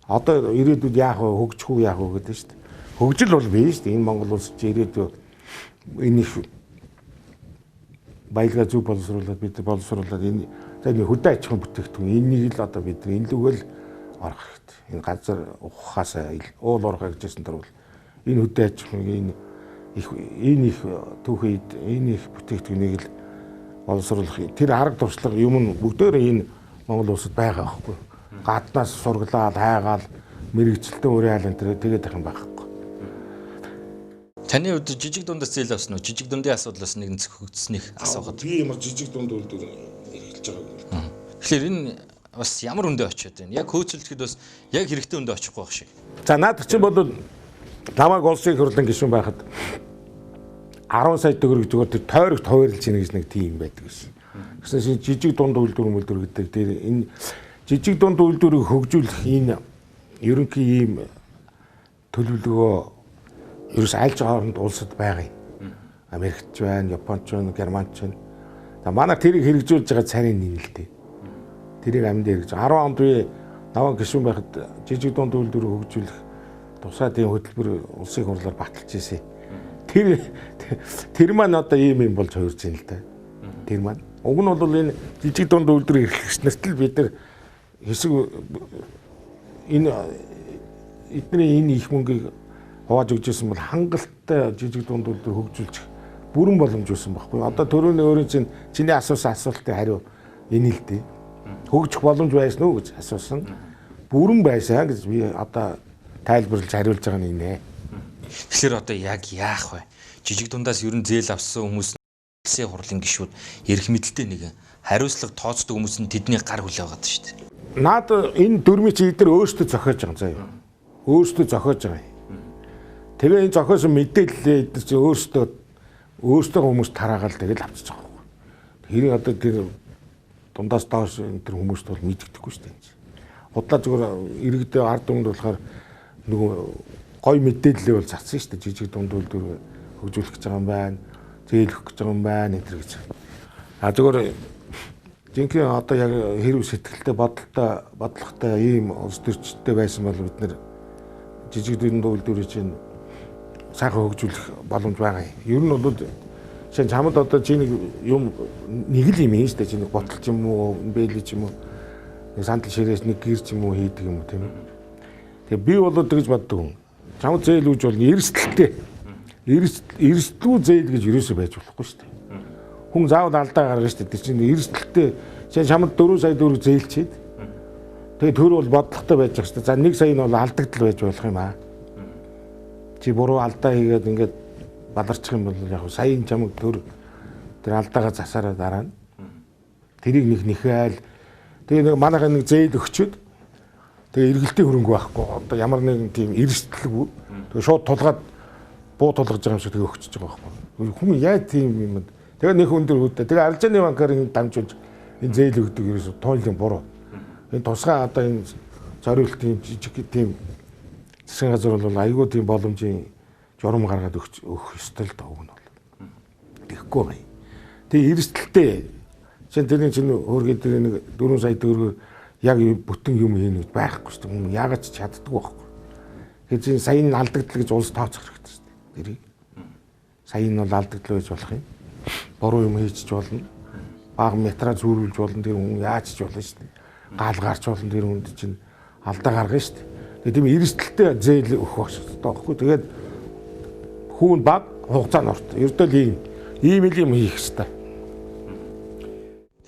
одоо ирээдүйд яах вэ, хөгжих үү яах вэ гэдэг шүү дээ. Хөгжил бол бий шүү дээ. Энэ Монгол улс чи ирээдүйд энэ их баялгаа зөв боловсруулаад бид боловсруулаад энэ хөдөө аж ахуйн бүтээгдэхүүн энийг л одоо бид энэ лүгэл орох хэрэгтэй. Энэ газар ухахаас уул орох гэжсэн дөрвөл энэ хөдөө аж ахуйн энэ их түүхэд энэ их бүтээгдэхүүнийг л боловсруулах тэр арга туршлага юм нь бүгдөө энэ Монгол улсад байгаа байхгүй. Гаднаас сургалаад хайгаал мэрэгчлэлтэн уриал энэ тэгээд байх юм байхгүй. Таны хувьд жижиг дундаас зээл авсан уу? Жижиг дундын асуудлаас нэг зөвхөгдсөнийг асуухад. Би ямар жижиг дунд үйлдвэр эрхэлж байгаа юм. Тэгэхээр энэ бас ямар өндөө очиод байна? Яг хөөцөлдөхөд бас яг хэрэгтэй өндөө очихгүй байх шиг. За наад чинь бол намайг улсын хурлын гишүүн байхад 10 сая төгрөг зүгээр тэр тойрогт хуваарлж ийн гэж нэг тийм байдаг гэсэн. Гэсэн жижиг дунд үйлдвэр гэдэг тэр энэ жижиг дунд үйлдвэрийг хөгжүүлэх энэ ерөнхий ийм төлөвлөгөө ерөөс альж хооронд улсад байгаа юм. Америкч байна, Японч байна, Германч байна. За манай тэрийг хэрэгжүүлж байгаа царийн нэмэлтээ. Тэрийг амьд хэрэгж 10 онд би наваа гишүүн байхад жижиг дунд үйлдвэрийг хөгжүүлэх тусгай тийм хөтөлбөр улсын хурлаар баталж ирсэн. Тэр маань одоо ийм юм болж хувирж байна л да. Тэр маань. Уг нь бол энэ жижиг дунд үйлдвэр эрхлэгч нарт л бид нар хэсэг энэ эдний энэ их мөнгийг хувааж өгч ирсэн бол хангалттай жижиг дунд үйлдвэр хөгжүүлж бүрэн боломж өгсөн байхгүй. Одоо төрөний өөрийн чиний асуусан асуултын хариу энэ л дээ. Хөгжих боломж байсан уу гэж асуусан. Бүрэн байсан гэж би одоо тайлбарлаж хариулж байгаа нь энэ. Тэгэхээр одоо яг яах вэ? Жижиг дундаас ерөн зээл авсан хүмүүс улсын хурлын гишүүд эрх мэдэлтэй нэгэн хариуцлага тооцдог хүмүүс нь тэдний гар хүлээ байгаа шүү дээ. Наад энэ дөрмийн чи эдгээр өөрсдөө зохиож байгаа заяа. Өөрсдөө зохиож байгаа юм. Тэгээ энэ зохиосон мэдээлэлээ эдгээр чи өөрсдөө хүмүүс тараагаал тэгэл авчиж байгаа юм. Тэрийг одоо тэр дундаас доош тэр хүмүүст бол мэддэхгүй шүү дээ. Худлаа зүгээр иргэдээ ард түмэнд болохоор нөгөө гой мэдээлэлээ бол зарсан шүү дээ. Жижиг дунд үйлдвэр хөгжүүлэх гэж байгаа юм байна. Зээлэх гэж байгаа юм байна энэ гэж. А зүгээр жинхэнэ одоо яг хэрв сэтгэлтэй бодлоготой ийм улс төрчтэй байсан бол бид нэр жижиг дунд үйлдвэрийг чинь сайхан хөгжүүлэх боломж байгаа юм. Ер нь бол шинэ чамд одоо чи нэг юм нэг л юм шүү дээ. Чи нэг ботал ч юм уу, бэлий ч юм уу, нэг сандал ширээс нэг гэр ч юм уу хийдэг юм тийм ээ. Тэгээ би бол тэгж боддог юм. Чамд зээл үүж болно эрсдэлтэй. Эрсдлүү зээл гэж ерөөсөө байж болохгүй шүү дээ. хүн заавал алдаа гаргана шүү дээ. Тэр чинь эрсдэлтэй чамд 4 сая төгрөг зээлчихэд. Тэгээ төр бол бодлоготой байж байгаа шүү дээ. За 1 сая нь бол алдагдал байж болох юм аа. Чи буруу алдаа хийгээд ингээд баларчих юм бол яг саяын чамд төр тэр алдаагаа засаараа дараа нь тэрийг нэхээл тэгээ нэг манайхаа нэг зээл өгчөөд тэгээ эргэлтийн хөрөнгө байхгүй одоо ямар нэгэн тийм эрсдэлгүй тэгээ шууд тулгаад буу тулгаж байгаа юм шиг тэгээ өгчөж байгаа байхгүй хүн яа тийм юм тэгээ нэг өндөр хүүдээ тэгээ арилжааны банкаар ингэ дамжуулж энэ зээл өгдөг ерөөсө тоойлын буруу энэ тусгай одоо энэ зориултын жижиг тийм засгийн газар бол айгүй тийм боломжийн журам гаргаад өгөх ёстой л даа үг нь бол тэгэхгүй бай тэгээ эрсдэлтэй чинь тэрний чинь хөргөд тэр нэг 4 сая төгрөг яг бүтэн юм хийнэ байхгүй шүү дээ. Хүн яагаад ч чаддгүй байхгүй. Тэгэхээр чинь сая нь алдагдал гэж улс тооцох хэрэгтэй шүү дээ. Тэрийг. Сая нь бол алдагдал байж болох юм. Буруу юм хийчих болно. Бага метра зүүрүүлж болно. Тэр хүн яаж ч болно шүү дээ. Гал гарч болно. Тэр хүнд чинь алдаа гаргана шүү дээ. Тэгээ тийм эрсдэлтэй зээл өгөх байхгүй. Тэгээд хүн баг хугацаа норт. Ердөө л ийм юм хийх хэрэгтэй.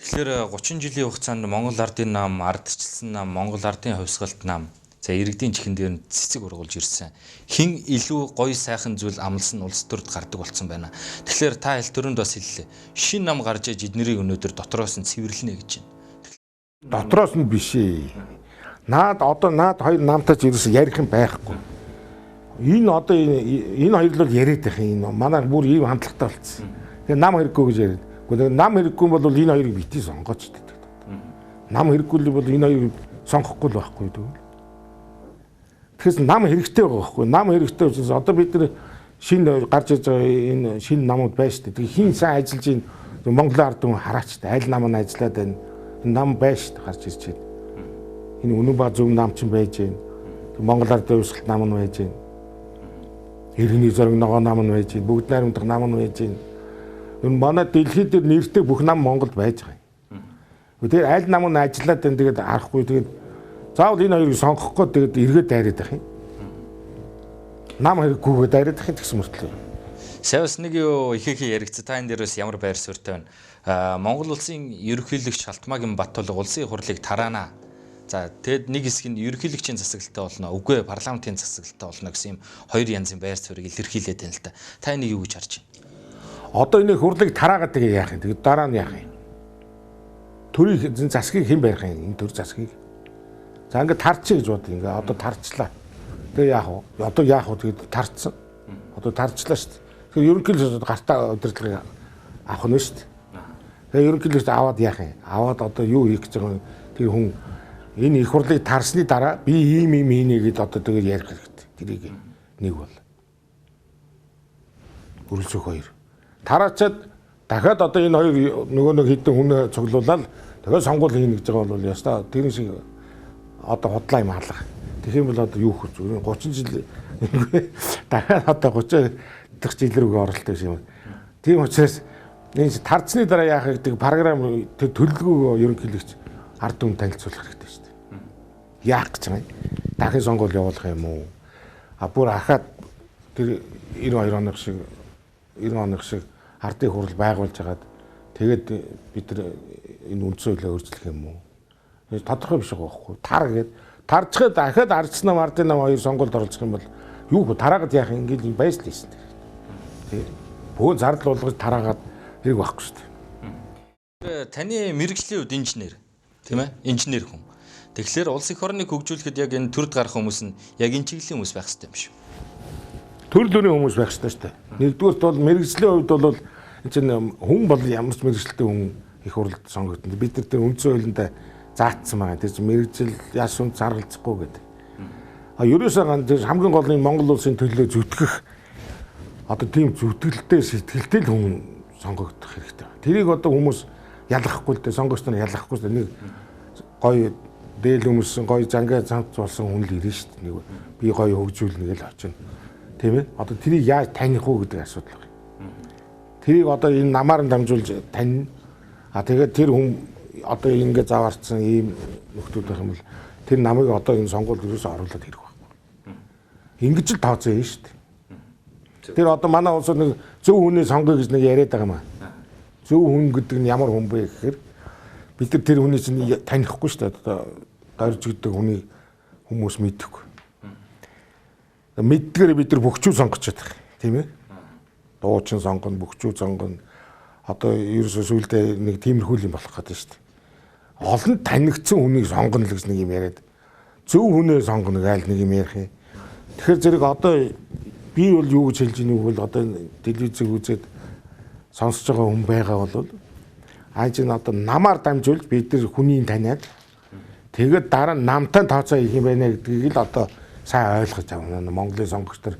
Тэгэхээр 30 жилийн хугацаанд Монгол Ардын нам, ардчилсан нам, Монгол Ардын хувьсгалт нам, за иргэдийн чихэн дээр нь цэцэг ургуулж ирсэн. Хин илүү гоё сайхан зүйл амлсан улс төрд гардаг болсон байна. Тэгэхээр та хэл төрөнд бас хэллээ. Шин нам гарч иж эднэрийг өнөөдөр дотроос нь цэвэрлэнэ гэж байна. Дотроос нь биш ээ. Наад хоёр намтай ч ерөөс ярих юм байхгүй. Энэ одоо энэ хоёр л яриад байх юм. Манай бүр ийм хандлагатай болцсон. Тэгээ нам хэрэггүй гэж яриад. Гэхдээ нам хэрэггүй бол энэ хоёрыг битгий сонгооч гэдэг. Нам хэрэггүй бол энэ хоёрыг сонгохгүй л байхгүй тэгвэл. Тэгэхээр нам хэрэгтэй байгаа байхгүй. Нам хэрэгтэй учраас одоо бид нар шинэ гарч иж байгаа энэ шинэ намууд байна шүү дээ. Тэгээ хин сайн ажиллаж ийн Монголын ард түмэн хараач та аль нам нь ажиллаад байна. Нам байна шүү дээ гарч ирж байна. Энэ үнэн ба зөв нам ч байж байна. Монгол ардын хувьсгалт нам нь байж байна. Иргэний зориг ногоо нам нь байж байна. Бүгд найрамдах нам нь байж байна. Энэ манай дэлхийд дээр нэртэй бүх нам Монголд байж байгаа юм. Тэгээд аль нам нь ажиллаад байна тэгээд арахгүй тэгээд заавал энэ хоёрыг сонгохгүй тэгээд эргээд дайраад байх юм. Нам хэрэггүйгээ дайраад байх гэсэн мөртлөө. Савс нэг юу ихээхий яригц та энэ дээрээс ямар байр суурьтай байна. Монгол улсын ерөнхийлөгч Халтмаагийн Баттулга улсын хурлыг тараана. За тэгэд нэг хэсэг нь ерөнхийлөгчийн засаглалтай болно. Үгүй парламентын засаглалтай болно гэсэн юм хоёр янзын байр суурийг илэрхийлээд байна л да. Та энийг юу гэж харж байна? Одоо энэ хурлыг тараагаад тэгээ яах юм. Тэгээд дараа нь яах юм. Төрийн засгийг хэн барих юм? Энэ төр засгийг. За ингээд тарчих гэж бод. Ингээд одоо тарчлаа. Тэгээ яах вэ? Одоо яах вэ? Тэгээд тарцсан. Одоо тарчлаа шүү дээ. Тэгэхээр ерөнхийлөгч гартаа удирдлагыг авах нь шүү дээ. Тэгээ ерөнхийлөгч аваад яах юм? Аваад одоо юу хийх гэж байгаа юм? Тэр хүн энэ их хурлыг тарсны дараа би ийм хийнэ гэдээ одоо тэгээд ярих хэрэгтэй. Тэрийг нэг бол. Үргэлжлэх хоёр. Тараачаад дахиад одоо энэ хоёр нөгөө нэг хэдэн хүн цуглуулаад тэгээд сонгуул хийнэ гэж байгаа бол ястаа тэр шиг одоо худлаа юм алга. Тэгэх юм бол одоо юу хөх зүгээр 30 жил дахиад одоо 30 дахь жил рүү оролтой юм. Тийм учраас энэ тарцны дараа яах гэдэг програм төлөвлөгөө ерөнхийлөгч ард түмэнд танилцуулах хэрэгтэй шүү дээ. Яах гэж байгаа юм? Дахин сонгуул явуулах юм уу? Бүр ахаад тэр 92 оных шиг ардын хурал байгуулж хагаад тэгээд бид нар энэ үндсэн хуулиа өөрчлөх юм уу? Тодорхой биш байгаа байхгүй. Тар гээд тарчхад дахиад ардсан нам ардын нам хоёр сонгуульд оролцох юм бол юу хөө тараагаад яах юм ингээл юм байж л ийсэн. Тэгээд бөөн зардал болгож тараагаад хэрэг байхгүй шүү дээ. Таны мэрэгжлийн хувьд инженер тийм ээ? Инженер хүн. Тэгэхээр улс их орныг хөгжүүлэхэд яг энэ төрд гарах хүмүүс нь яг энэ чиглэлийн хүмүүс байх хэрэгтэй юм шүү. Төрөл бүрийн хүмүүс байх хэрэгтэй шүү дээ. Нэгдүгürt бол мэрэгжлийн хувьд бол энэ чинь хүн бол ямар ч мэрэгчлээ хүн их хурлд сонгогдсон. Бид нар тэр үндсэн хуулинд заагдсан байгаа. Тэр чинь мэрэгжил яс үнд заргалзахгүй гэдэг. Ерөөсөө хамгийн гол нь Монгол улсын төлөө зүтгэх одоо тийм зүтгэлтэй сэтгэлтэй л хүн сонгогдох хэрэгтэй. Тэрийг одоо хүмүүс ялгахгүй л дээ сонгогч нар ялгахгүй л нэг гоё дээл өмсөн гоё зангаа цамц болсон хүн л ирнэ шүү дээ. Нэг би гоё хөгжүүлнэ гэж очино. Тийм ээ. Одоо тэрийг яаж таних уу гэдэг асуудал байна. Тэрийг одоо энэ намаар нь дамжуулж тань. Тэгээд тэр хүн одоо ингэ заваарцсан ийм нөхдүүд байх юм бол тэр намыг одоо энэ сонгуульд юусоо оруулаад хэрэг байхгүй. Ингэж л тооцоо юм шүү дээ. Тэр одоо манай улсад нэг зөв хүнийг сонгоё гэж нэг яриад байгаа юм аа. Зөв хүн гэдэг нь ямар хүн бэ гэхээр бид нар тэр хүний чинь танихгүй шүү дээ. Одоо дорж гэдэг хүний хүмүүс мэдэхгүй. Мэддгээр бид нар бөхчүү сонгож чадах тийм ээ. Дуучин сонгоно, бөхчүү сонгоно. Одоо ерөөсөө сүүлдээ нэг тиймэрхүү юм болох гэдэг шүү дээ. Олон танигдсан хүнийг сонгоно л гэж нэг юм яриад зөв хүнээ сонгоно гайл нэг юм ярих юм. Тэгэхээр зэрэг одоо би бол юу гэж хэлж ийнү бол одоо телевизийг үзээд сонсож байгаа хүн байгаа бол чинь одоо намаар дамжуулж бид нар хүнийг таниад тэгээд дараа нь намтай тооцоо хийх юм байна гэдгийг л одоо сайн ойлгож авна. Монголын сонгогч нар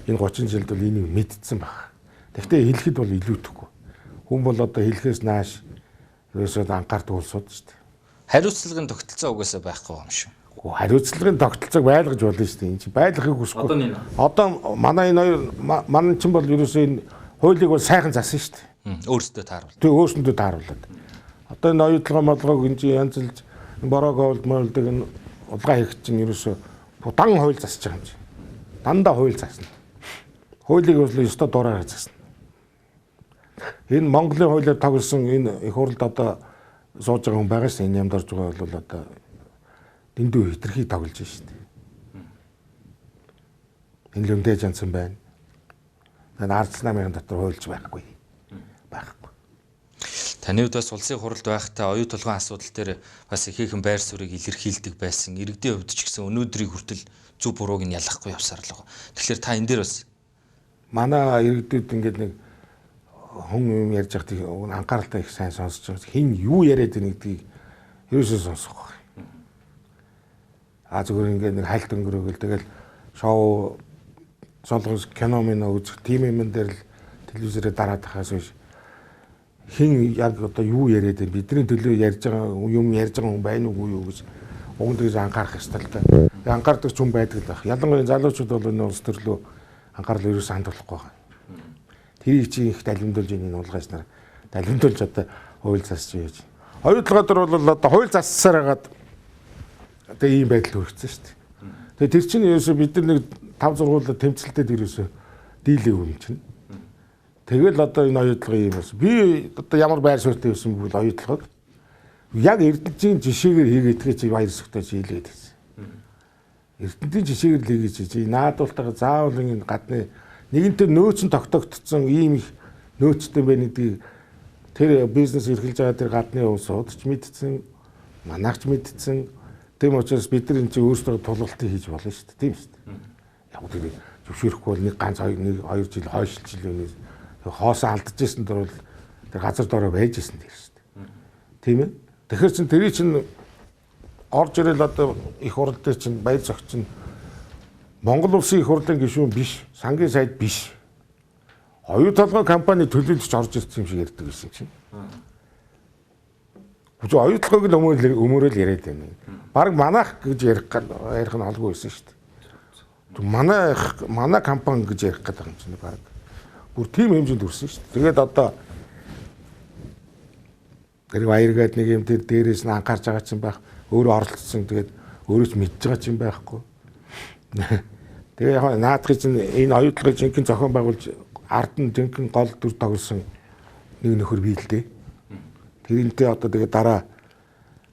энэ 30 жилд бол энийг мэдсэн баг. Гэхдээ хэлэхэд бол илүүдэхгүй. Хүн бол одоо хэлэхээс нааш ерөөсөө анхаардаг улсууд шүү дээ. Хариуцлагын тогтолцоо угаасаа байхгүй юм шүү. Хариуцлагын тогтолцоог байлгаж болно шүү дээ. Энэ чинь байлгахыг хүсэхгүй. Одоо манай энэ хоёр манай чинь бол ерөөсөө энэ хуулийг бол сайхан засан шүү дээ. Өөрсдөө тааруулдаг. Тэг өөрсөндөө тааруулдаг. Одоо энэ оюутлага модлогоо энэ янзлж бороо голдмолдог энэ улгаа хийх чинь ерөөсөө дан хууль засаж байгаа юм чинь. Дандаа хууль засна. Хуулийг бол ёстой дураараа засна. Энэ Монголын хуулиар тоглосон энэ их хурлд одоо сууж байгаа хүн байгаа шүү дээ. Энэ ямд орж байгаа бол одоо дэндүү хитрхий тоглож байна шүү дээ. Энэ л өндөөж ансан байна. Энэ ард намын дотор хуульч байхгүй. Байхгүй. Таны хувьд бас улсын хуралд байхдаа оюу толгойн асуудал дээр бас ихээхэн байр суурийг илэрхийлдэг байсан. Иргэдийн хувьд ч гэсэн өнөөдрийг хүртэл зөв бурууг нь ялахгүй явсаар л байгаа. Тэгэхээр та энэ дээр бас манай иргэдүүд ингээд нэг хүн юм ярьж байхдаа анхааралтай их сайн сонсож байгаа. Хин юу яриад байна гэдгийг ерөөсөө сонсохгүй. Зүгээр ингээд нэг хальт өнгөрөөгөл тэгэл шоу солонгос кино мэн үзэх тийм юм дээр л телевизээрээ дараад тахаас биш. Хин яг одоо юу яриад байна? Бидний төлөө ярьж байгаа юм ярьж байгаа хүн байна уу юу гэж уганд гэж анхаарах ёстой л та. Анхаардаг ч хүн байдаг л байх. Ялангуяа залуучууд бол энэ улс төрлөө анхаарал ерөөсөө хандуулахгүй байгаа. Тэрийг чи их далимдуулж энэ уулгаас нар далимдуулж одоо хууль засч яаж. Оюутлага дээр бол одоо хууль зассаар хагаад одоо ийм байдал хүрчихсэн шүү дээ. Тэгээ тэр чинь ерөөсөө бид нар нэг 5 сургуулиуд тэмцэлтэд ерөөсөө дийлээ юм чинь. Тэгэл одоо энэ оюутлага юм бас. Би одоо ямар байр суурьтай байсан бол оюутлагыг яг эрдэнэчийн жишээгээр хийгээдгээ чи баяр сүхтэй чи хэлээд байсан. Эрдэнэтийн жишээгээр л хийгээч чи наадуултаа заавал ингэ гадны нэгэнтээ нөөцөн тогтогдсон ийм их нөөцтэй байна гэдгийг тэр бизнес эрхэлж байгаа тэр гадны улсууд ч мэдсэн, манайч мэдсэн. Тийм учраас бид нар энэ чинь өөрсдөө тулгалтыг хийж болно шүү дээ. Тийм шүү дээ. Яг тэр зөвшөөрөхгүй бол нэг ганц 2 жил хойшилж илээ. Хоосоо алдчихсан дөрвөл тэр газар доороо байж исэн тэр шүү дээ. Тийм ээ. Тэгэхээр чин тэрий чин орж ирэл одоо их хурал дээр чин баяр зогч чин Монгол улсын их хурлын гишүүн биш, сангийн сайд биш. Оюу толгой компани төлөөлж орж ирсэн юм шиг ярьдаг гэсэн чинь. Оюу толгойг л өмөрөөл яриад байна. Бараг манайх гэж ярих нь холгүй байсан шүү дээ. Манай компани гэж ярих гэдэг юм чинь бараг. Бүр тийм хэмжээнд хүрсэн шүү дээ. Тэгээд одоо тэр баяргаад нэг юм тэр дээрээс нь анхаарч байгаа чинь байх. Өөрөө оролцсон тэгээд өөрөө ч мэдж байгаа чинь байхгүй. Тэгээ яг наадхыг чинь энэ оюутлогыг жинхэнэ зохион байгуулж ард нь жинхэнэ гол дүр тоглосон нэг нөхөр бий л дээ. Тэрнтэй одоо тэгээ дараа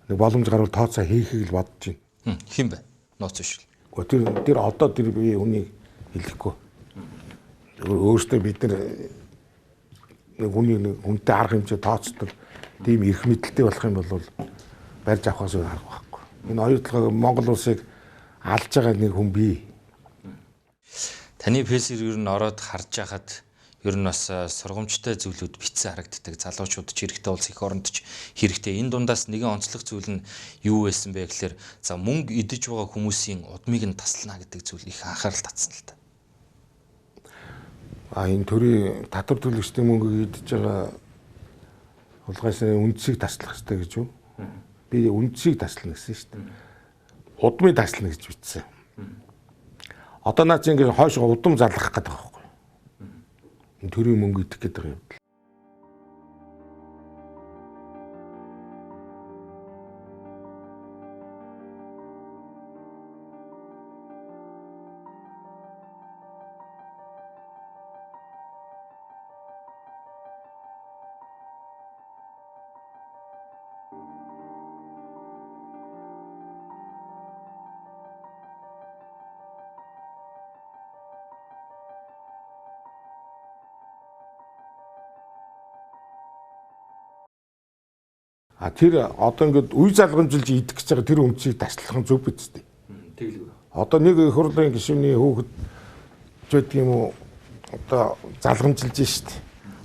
нэг боломж гарвал тооцоо хийхийг л бодож байна. Хэн бэ? Нууц биш. Тэр одоо тэр би үнийг хэлэхгүй. Өөрөөсөө бид нар нэг хүнтэй арга хэмжээ тооцдог тийм эрх мэдэлтэй болох юм бол барьж авахаас өөр арга байхгүй. Энэ оюутлага Монгол улсыг алж байгаа нэг хүн бий. Таны фэйсээр ер нь ороод харж байхад ер нь бас сургамжтай зүйлүүд битсэн харагддаг. Залуучууд ч хэрэгтэй улс их оронд ч хэрэгтэй. Энэ дундаас нэгэн онцлог зүйл нь юу байсан бэ гэхээр за мөнгө идэж байгаа хүмүүсийн удмыг нь таслана гэдэг зүйл их анхаарал татсан л та. Энэ төрийн татвар төлөгчдийн мөнгөийг идэж байгаа улгаас үндсийг таслах хэрэгтэй гэж юу? Би үндсийг таслана гэсэн шүү дээ. Удмыг таслана гэж бичсэн. Одоо наа чи ингэ хойшоо удам залгах гэдэг байгаа байхгүй. Энэ төрийн мөнгө идэх гэдэг юм. А тэр одоо ингээд үе залгамжилж идэх гэж байгаа тэр үндсийг таслах нь зөв биз дээ. Тэглэв. Одоо нэг их хурлын гишүүний хүүхэд ч гэдэг юм уу одоо залгамжилж штэ.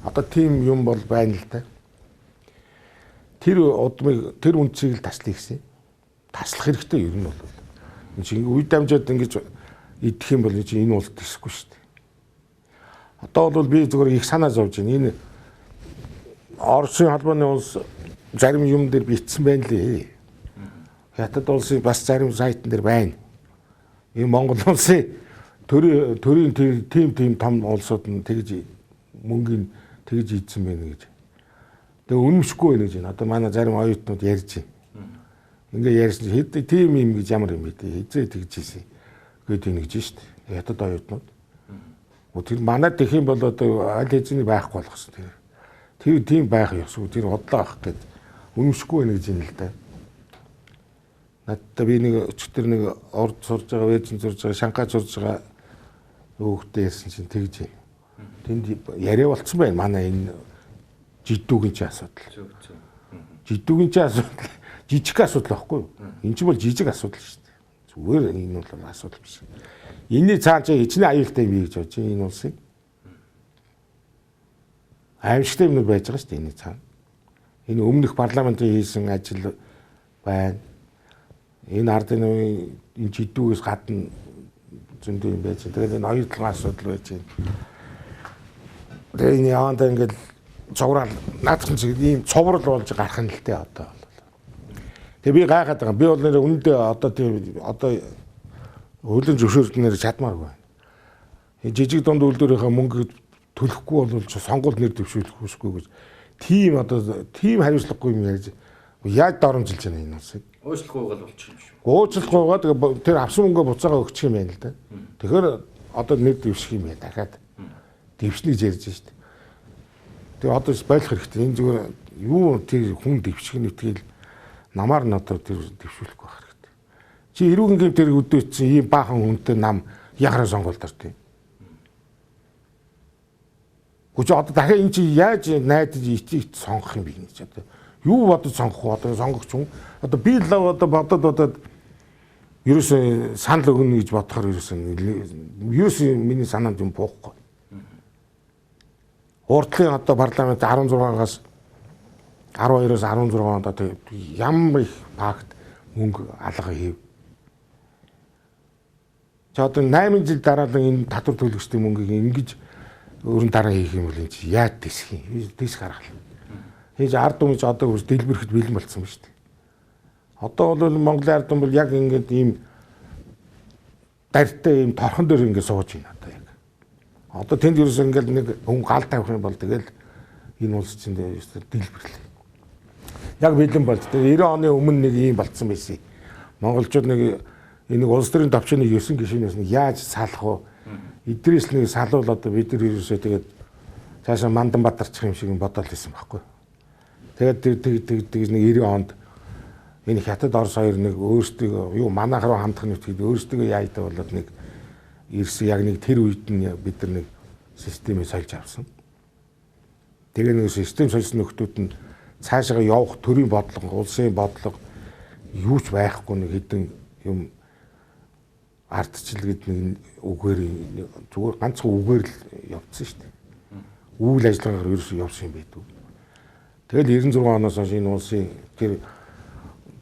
Одоо тийм юм бол байна л да. Тэр удмыг тэр үндсийг л таслах гэсэн. Таслах хэрэгтэй ер нь бол. Энд чинь үе дамжаад ингэж идэх юм бол энэ бол тэсэхгүй шүү дээ. Одоо бол би зөвхөн их санаа зовж байна. Энэ Оросын холбооны улс зарим юм дээр бичсэн байна лээ. Хятад улсын бас зарим сайтн дээр байна. Энэ Монгол улсын төрийн тийм том улсууд нь тэгж мөнгөний тэгж ийдсэн байна гэж. Тэгээ үнэмшгүй байна гэж байна. Одоо манай зарим оюутнууд ярьж байна. Ингээ ярьсан хэд тийм юм гэж ямар юм бэ? Хизээ тэгж ийсэн. Гээд ингэж шүү дээ. Хятад оюутнууд. Тэр манайд их юм бол одоо аль хэзээ байхгүй болгосон тэр. Тэр тийм байх ёсгүй. Тэр хотлоо авах гээд үнэмшгүй байна гэж юм л да. Надад би нэг өчтөр нэг орд сурж байгаа, вэжин сурж байгаа, Шанхай сурж байгаа хүүхдээ ярьсан чинь тэгж. Тэнд яриа болцсон байна. Манай энэ жидүүгийн чи асуудал. Жидүүгийн чи асуудал. Жижиг асуудал байхгүй юу? Энэ чинь бол жижиг асуудал шүү дээ. Зүгээр энэ бол асуудал биш. Энэний цаана чи хичнээн аюултай бий гэж бодож байна энэ улсыг. Аимшигтай юм байж байгаа шүү дээ энэ цаана. Энэ өмнөх парламентын хийсэн ажил байна. Энэ ардын энэ жидүүгээс гадна зөндөө юм байж байна. Тэгээд энэ оюутлын асуудал байж байна. Тэгээд энэ явандаа ингээд цоврал наадхан шиг ийм цоврал болж гарах нь л дээ одоо. Тэгээ би гайхаад байгаа. Би бол нэр үнэндээ одоо хуулийн зөвшөөрлөнөр чадмааргүй байна. Жижиг дунд үйлдвэрийнхээ мөнгө төлөхгүй бол сонгуульд нэр дэвшүүлэхгүйсгүй гэж тийм хариуцлагагүй юм яаж доромжилж байна энэ улсыг. Уучлахгүйгал болчих юм шүү. Уучлахгүйгаа тэгээ тэр авсан мөнгөө буцаага өгчих юм байна л да. Тэгэхээр одоо нэр дэвших юм байна. Дахиад дэвшнэ гэж ярьж штэ. Тэгээ одоо байлах хэрэгтэй. Энэ зүгээр юу тэр хүн дэвших нь үтгэл намаар нь одоо тэр дэвшүүлэхгүй байх хэрэгтэй. Чи эрүүгийн гэмтэр өдөөцсөн ийм баахан хүнтэй нам ягараа сонгуульдар тийм. Гүч одоо дахиад энэ чи яаж найдаж ичиж сонгох юм бэ гэж одоо юу бодож сонгох вэ? Одоо сонгогч хүн одоо би л одоо бодоод ерөөсөө санал өгнө гэж бодохоор ерөөсөө миний санаанд юм буухгүй. Урдлын одоо парламент 16-аас 12-оос 16 онд одоо ямар их пакт мөнгө алга хийв. За одоо 8 жил дараалан энэ татвар төлөгчдийн мөнгийг ингэж өрн дараа хийх юм бол энэ чи яаж тисэх юм? Тисэх арга. Хийж ард түмж одоо үс дэлбэрэхэд бэлэн болцсон ба шүү дээ. Одоо бол Монголын ард түмэл яг ингээд ийм дарьтай ийм торхон дээр ингээд сууж байна одоо яг. Одоо тэнд ерөөс ингээд нэг хүн гал тавих юм бол тэгэл энэ улс чинь дэлбэрлээ. Яг бэлэн болж тэгээ 90 оны өмнө нэг ийм болцсон байсан. Монголчууд нэг энэ улс төрийн товчны 9 гишүүнээс нэг яаж салах вэ? Эдрээс нэг салуул одоо бид нар ерөөсөө тэгээд цаашаа мандан бадарчих юм шиг бодоод лээсэн байхгүй. Тэгээд нэг 90 онд энэ хятад Орос хоёр нэг өөрсдөө юу манайх руу хандах нүтгэд өөрсдөө яайдаа болоод нэг ирсэн яг нэг тэр үед нь бид нар нэг системийг сольж авсан. Тэгээ нэг систем сольсон нөхдүүд нь цаашаа явах төрийн бодлого, улсын бодлого юу ч байхгүй нэг хэдэн юм ардчил гэдэг нэг үгээр зүгээр ганцхан үгээр л явцсан шүү дээ. Үйл ажиллагаагаар ерөөсөө явсан юм байдгүй. Тэгэл 96 оноос хойш энэ улсын тэр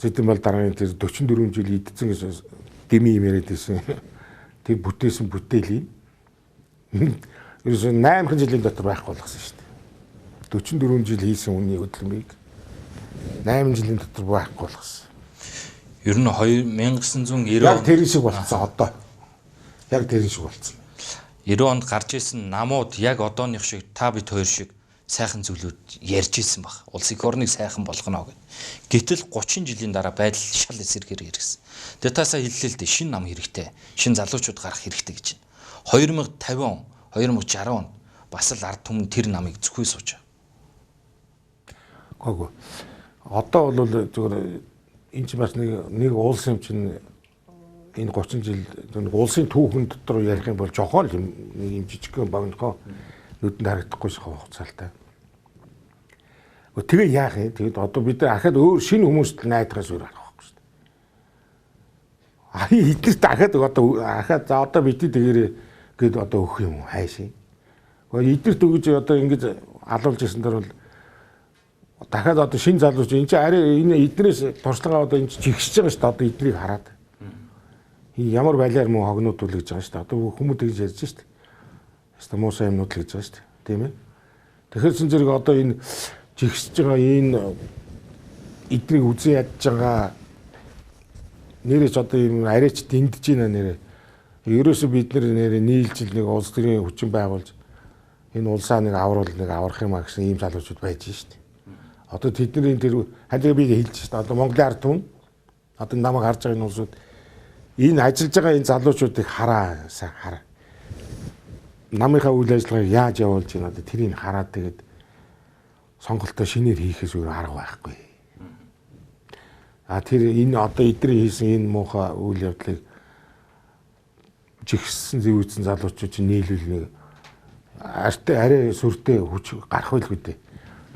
зэдэн бол дараагийн тэр 44 жил идсэн гэж дэми юм яриад байсан. Тэр бүтээсэн бүтээлийг ерөөсөө 8 жилийн дотор байхгүй болгосон шүү дээ. 44 жил хийсэн үнийн хөдөлмөрийг 8 жилийн дотор байхгүй болгосон. Ер нь 2990 яг тэр шиг болцсон одоо. Яг тэр шиг болцсон. 90 онд гарч исэн намууд яг одооных шиг та бид хоёр шиг сайхан зүйлүүд ярьж исэн баг. Улс их орныг сайхан болгоно гэд. Гэтэл 30 жилийн дараа байдал шал эсэргээр ирсэн. Тэгээ таасаа хэллээ л дээ шинэ нам хэрэгтэй. Шинэ залуучууд гарах хэрэгтэй гэж байна. 2050 он, 2060 он бас л ард түмэн тэр намыг зөвхөн сууж байгаа. Гоо. Одоо бол зөвхөн энэ ч бас нэг улс юм чинь энэ 30 жил улсын түүхэн дотор ярих юм бол жохоо л нэг юм жижигхэн богинохоо нүдэнд харагдахгүй шахах хугацаатай. Тэгээ яах юм? Тэгээд одоо бид нар ахад өөр шинэ хүмүүст найдахаас өөр арга байхгүй шүү дээ. Эднэрт дахиад одоо бидний тэгэрээ гээд одоо өгөх юм уу? Хайшаа. Эднэрт өгж одоо ингэж алуулж ирсэн дэр бол дахиад одоо шинэ залууч энэ чинь арай энэ эднэрээс туршлага одоо энэ жигсэж байгаа шүү дээ. Одоо эднийг хараад. Ямар балиар муу хогнуудуул гэж байгаа шүү дээ. Одоо хүмүүс тэгж ярьж шүү дээ. Яста муусаа юмнууд л гэж байгаа шүү дээ. Тийм ээ. Тэгэхээр чин зэрэг одоо энэ жигсэж байгаа энэ эднийг үзэн ядж байгаа нэрэж одоо юм арайч дэндэж байна нэрээ. Ерөөсө бид нэр нийлж нэг улс төрийн хүчин байгуулж энэ улсаа нэг аврах юм а гэсэн ийм залуучууд байж шүү дээ. Одоо тэдний тэр хандаа би хэлж шүү дээ. Одоо Монголын ард түмэн одоо намайг харж байгаа энэ улсууд энэ ажиллаж байгаа энэ залуучуудыг хараа. Намынхаа үйл ажиллагааг яаж явуулж байна одоо тэрийг хараад тэгээд сонголтоо шинээр хийхээс өөр арга байхгүй. Тэр энэ одоо эдгээр хийсэн энэ муухай үйл явдлыг жигсэн зэвүүцэн залуучууд чинь нийлүүл нэг арай сүртэй хүч гарах байлгүй дээ.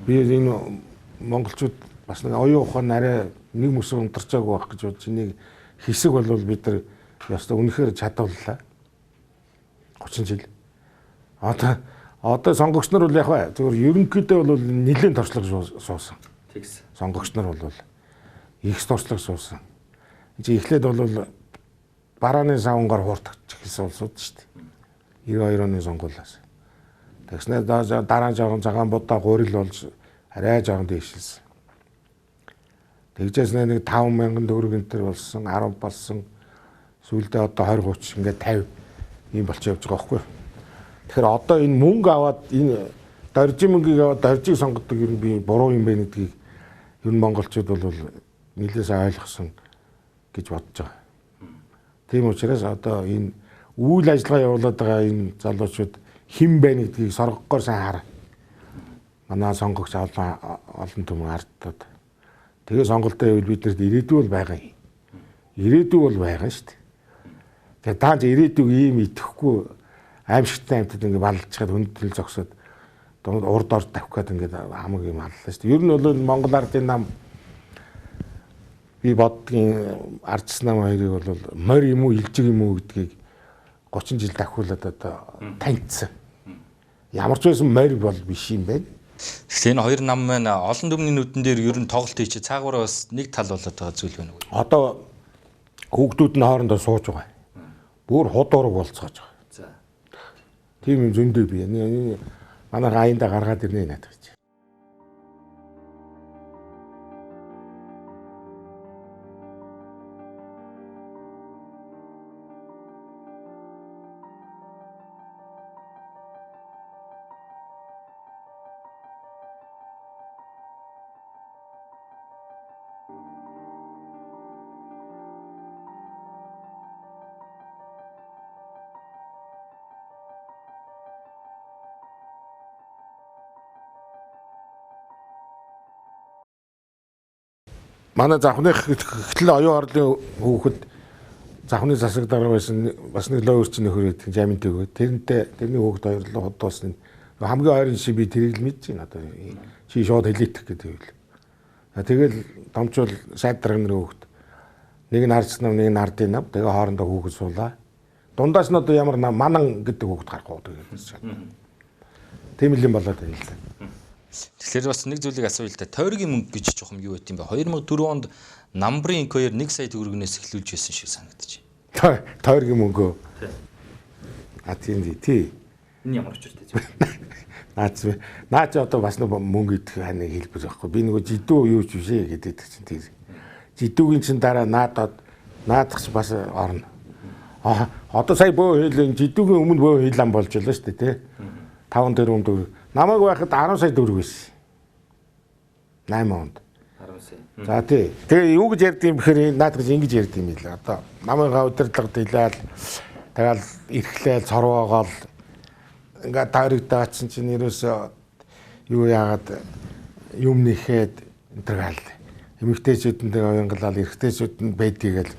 Би энэ монголчууд бас нэг оюун ухаан арай нэг мөсөөр унтарчаагүй байх гэж бодож энийг хэсэг бол бид нар ястаа үнэхээр чадварлаа. 30 жил. Одоо сонгогч нар бол яг бай зөвхөн ерөнхийдөө бол нэлээд туршлага суусан. Тэгс. Сонгогч нар бол их туршлага суусан. Энд эхлээд бол барааны савнгаар хуурдагч гэсэн улсууд шүү дээ. 92 оны сонгуулиас. Тэгснээр дараа жоохон цагаан будаа гурил болж арай жоохон дэвшилсэн. Тэгжээс нэг 5,000 төгрөг энэ төр болсон, 10 болсон. Сүүлдээ одоо 20 30 ингээд 50 ийм болчих явж байгаа байхгүй юу? Тэгэхээр одоо энэ мөнгө аваад энэ доржин мөнгийг аваад доржиг сонгодог юм би буруу юм байна гэдгийг ер нь монголчууд бол нэлээсээ ойлгосон гэж бодож байгаа. Тийм учраас одоо энэ үйл ажиллагаа явуулаад байгаа энэ залуучууд хэн байна гэдгийг соргогоор сайн хараа. Манай сонгогч олон түмэн ардтууд. Тэгээ сонголтын үед биднэрт ирээдүй бол байгаа юм. Ирээдүй бол байгаа шүү дээ. Тэгээ тааж ирээдүйг ийм итгэхгүй аимшигтай амтд ингэ баллцгаад хүндрэл зогсоод урд орд тавих гээд ингэ хамаг юм аллаа шүү дээ. Ер нь бол Монгол ардын нам би бодгийн ардс нам хоёрыг бол морь юм уу илжиг юм уу гэдгийг 30 жил давхуулаад одоо таньцсан. Ямар ч байсан морь бол биш юм байна. Тэгэхээр энэ хоёр нам маань олон түмний нүдэн дээр ер нь тоглолт хийчих цаагаараа бас нэг тал болоод байгаа зүйл байна уу? Одоо хүүхдүүд нь хоорондоо сууж байгаа. Бүр худуураг болцоож байгаа. За. Тийм юм зөндөө бий. Манай гаянда гаргаад ирнэ надад гэж. Манай завхны хэтэл оюун орлын хүүхэд завхны засаг дараа байсан бас нэг лоорч нөхөр гэдэг жаминт өгөө. Тэрний хүүхэд хоёрлоо худуулсан. Хамгийн ойрын шиг би тэрийг л мэдэж байна. Одоо чи шууд хэлээдэх гэдэг юм. Тэгэл домчул сайд дарга нэр хүүхэд. Нэг нь харц нам, нэг нь ардын нам. Тэгээ хоорондоо хүүхэд суулаа. Дундаас нь одоо ямар манан гэдэг хүүхэд гарах уу гэдэг. Тийм л юм болоод байна л да. Тэгэхээр бас нэг зүйлийг асууя л да. Тойргийн мөнгө гэж жоохон юу байт юм бэ? 2004 онд намбрын инквайр 1 сая төгрөгнөөс эхлүүлж байсан шиг санагдаж байна. Тойргийн мөнгөө. Тийм тий. Энэ ямар учиртай юм? Наач одоо бас нэг мөнгө идэх ханыг хэлбэр байхгүй. Би нөгөө жидүү юу ч биш ээ гэдэг чинь тийм. Жидүүгийн чинь дараа наадахч бас орно. Одоо сая бөө хэл жидүүгийн өмнө бөө хэлэн болж байлаа шүү дээ тий. 5 тэрбум төгрөг. Намайг байхад 10 сая төгрөг байсан. 8 онд. 10 сая. За тий. Тэгээ юу гэж ярьд юм бэхээр наад гэж ингэж ярьд юм л. Одоо намайгаа удирдлагад илээл тэгэл эрхлээл цорвоогоол ингээд тааригдаацсан чинь ерөөсөө юу яагаад юм нэхэд энтергаал. Эмэгтэйчүүдтэй уянгалал эрэгтэйчүүд нь байдгийг л.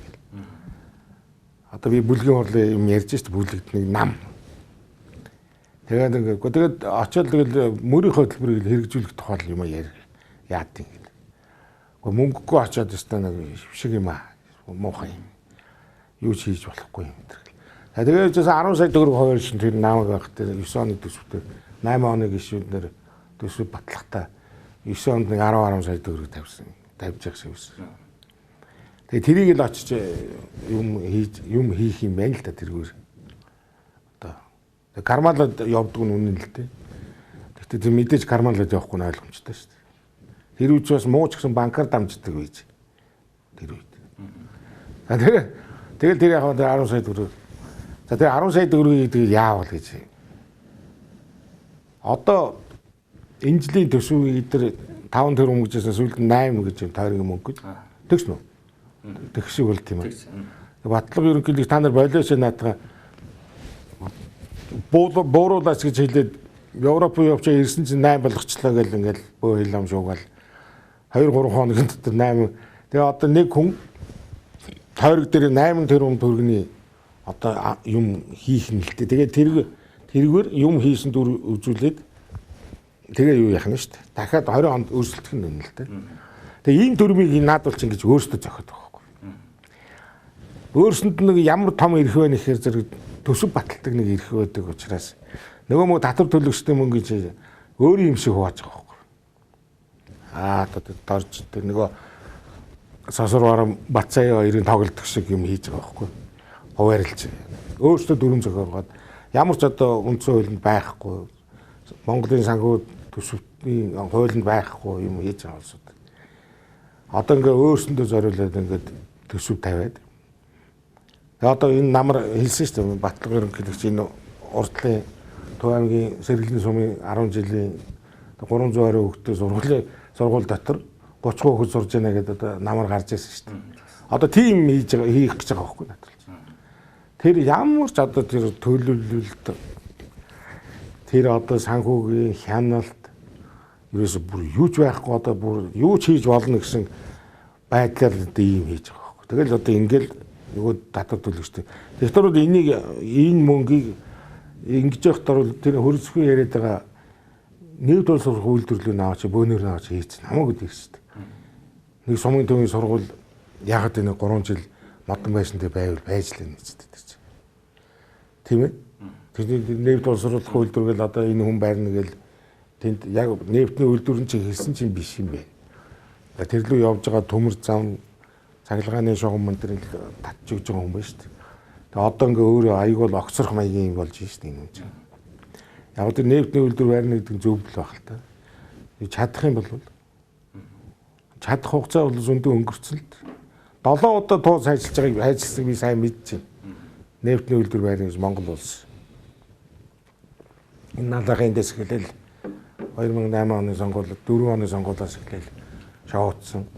Одоо би бүлгийн хурлын юм ярьж шүү дээ бүлэгт нэг нам. Тэгээд очоод тэгэл мөрийн хөтөлбөрийг хэрэгжүүлэх тухай юм яар. яад юм. Гэхдээ мөнгөгүй очиод өстой нэг шиг юм аа. Муухай юм. Юу ч хийж болохгүй юм тэр. Тэгээд 10 сая төгрөг хуваарлсан тэр намайг байх тэр 9 оны төсөвтэй 8 оны гишүүднэр төсөв батлахтаа 9 онд нэг 10 сая төгрөг тавьж явах шиг байсан. Тэгээд тэрийг л очиж юм хийх юм байна л та тэргээр. Одоо кармалад явдаг нь үнэн л дээ. Гэхдээ тэр мэдээж кармалад явахгүй нь ойлгомжтой шүү дээ. Тэр үуч бас муу ч гэсэн банкар дамждаг байж. Тэр үед. Тэгэл тэр яг 10 сая төгрөг. За тэр 10 сая төгрөгийг яавал гэж. Одоо энэ жилийн төсвийг тэр 5 тэрбум гэжсэн сүүлд 8 гэж юм тойрог мөнгө гэж. Тэгс нү. Тэгш шиг болт юм аа. Батлага ерөнхийдөө та нар болоос наадгаа бууруулаач гэж хэлээд Европ явчаа ирсэн чинь 8 болгочлаа гэл ингээл бөө хил ам шуугаал 2 3 хоногийн дотор 8. Тэгээ одоо нэг хүн тойрог дээр 8 тэрбум төгрөгийн одоо юм хийх нь л дээ. Тэгээд тэргээр юм хийсэн дүр үзүүлээд тэгээ юу яах нь шүү дээ. Дахиад 20 онд өөрчлөлтөх нь юм л дээ. Тэгээ ийм төрмийг наадвал чинь гэж өөртөө зохиод байгаа байхгүй. Өөрсөнд нэг ямар том ирэх вэ нэхэр зэрэг төсөв баталдаг нэг ирэх байдаг учраас нөгөө мө татвар төлөгчтэй мөнгө гэж өөрийн юм шиг хувааж байгаа байхгүй. Одоо дорж тэр нөгөө сосорвар Бацаа хоёрын тоглолт шиг юм хийж байгаа байхгүй. Хуваарлж өөртөө дүрм зохиогоод ямар ч одоо үндсэн хуулинд байхгүй Монголын санхүү төсөвийн хуулинд байхгүй юм хийж байгаа улсууд. Одоо ингээ өөрсөндөө зориулаад ингээ төсөв тавиад. Одоо энэ намар хэлсэн шүү дээ батлага ерөнхийлөгч энэ уртлын Төв аймгийн сэргэлийн сумын 10 жилийн 320 хүүхдээ сургууль дотор 30 хүүхэд сурж байна гэдэг одоо намар гарч ирсэн шүү дээ. Одоо тийм хийх гэж байгаа байхгүй надад. Тэр ямар ч одоо тэр төлөвлөлт тэр одоо санхүүгийн хяналт ерөөсө бүр юу ч байхгүй одоо бүр юу ч хийж болно гэсэн байдлаар ийм хийж байгаа байхгүй. Тэгэл одоо ингээл нөгөө татвар төлөгчтэй. Тэгэхээр энэ мөнгийг ингэж явахдаа тэр хөрсгөө яриад байгаа нэгд улс үйлдвэрлэлийн аваач бөөнөр аваач хийц намайг гэдэг шүү дээ. Нэг сумын төвийн сургууль яагаад энэ 3 жил модон байшинтай байвал байж л энэ гэдэг чинь. Тийм ээ. Тэр нэгд улс үйлдвэрлэл одоо энэ хүн байрна гэл тэнд яг нефтний үйлдвэрэн чинь хэлсэн чинь биш юм бэ. Тэр лөө явж байгаа төмөр зам цахилгааны шугам мөн тэр татж өгж байгаа хүн байна шүү дээ. Тэгээ одоо ингээ өөрөө аяг бол огцрох маягийн болж шүү дээ энэ юм чинь. Яг тэр нефтний үйлдвэр байрна гэдэг зөв л байх л та. Чадах юм бол чадах хугацаа бол зөндөө өнгөрцөн л 7 удаа туус ажиллаж байгааг хайжилсан би сайн мэдчихэв. Нефтний үйлдвэр байрна гэж Монгол улс. Энэ налагын дэс эхлээл 2008 оны сонгуулиуд 4 оны сонгуулиас эхлээл шоуцсон.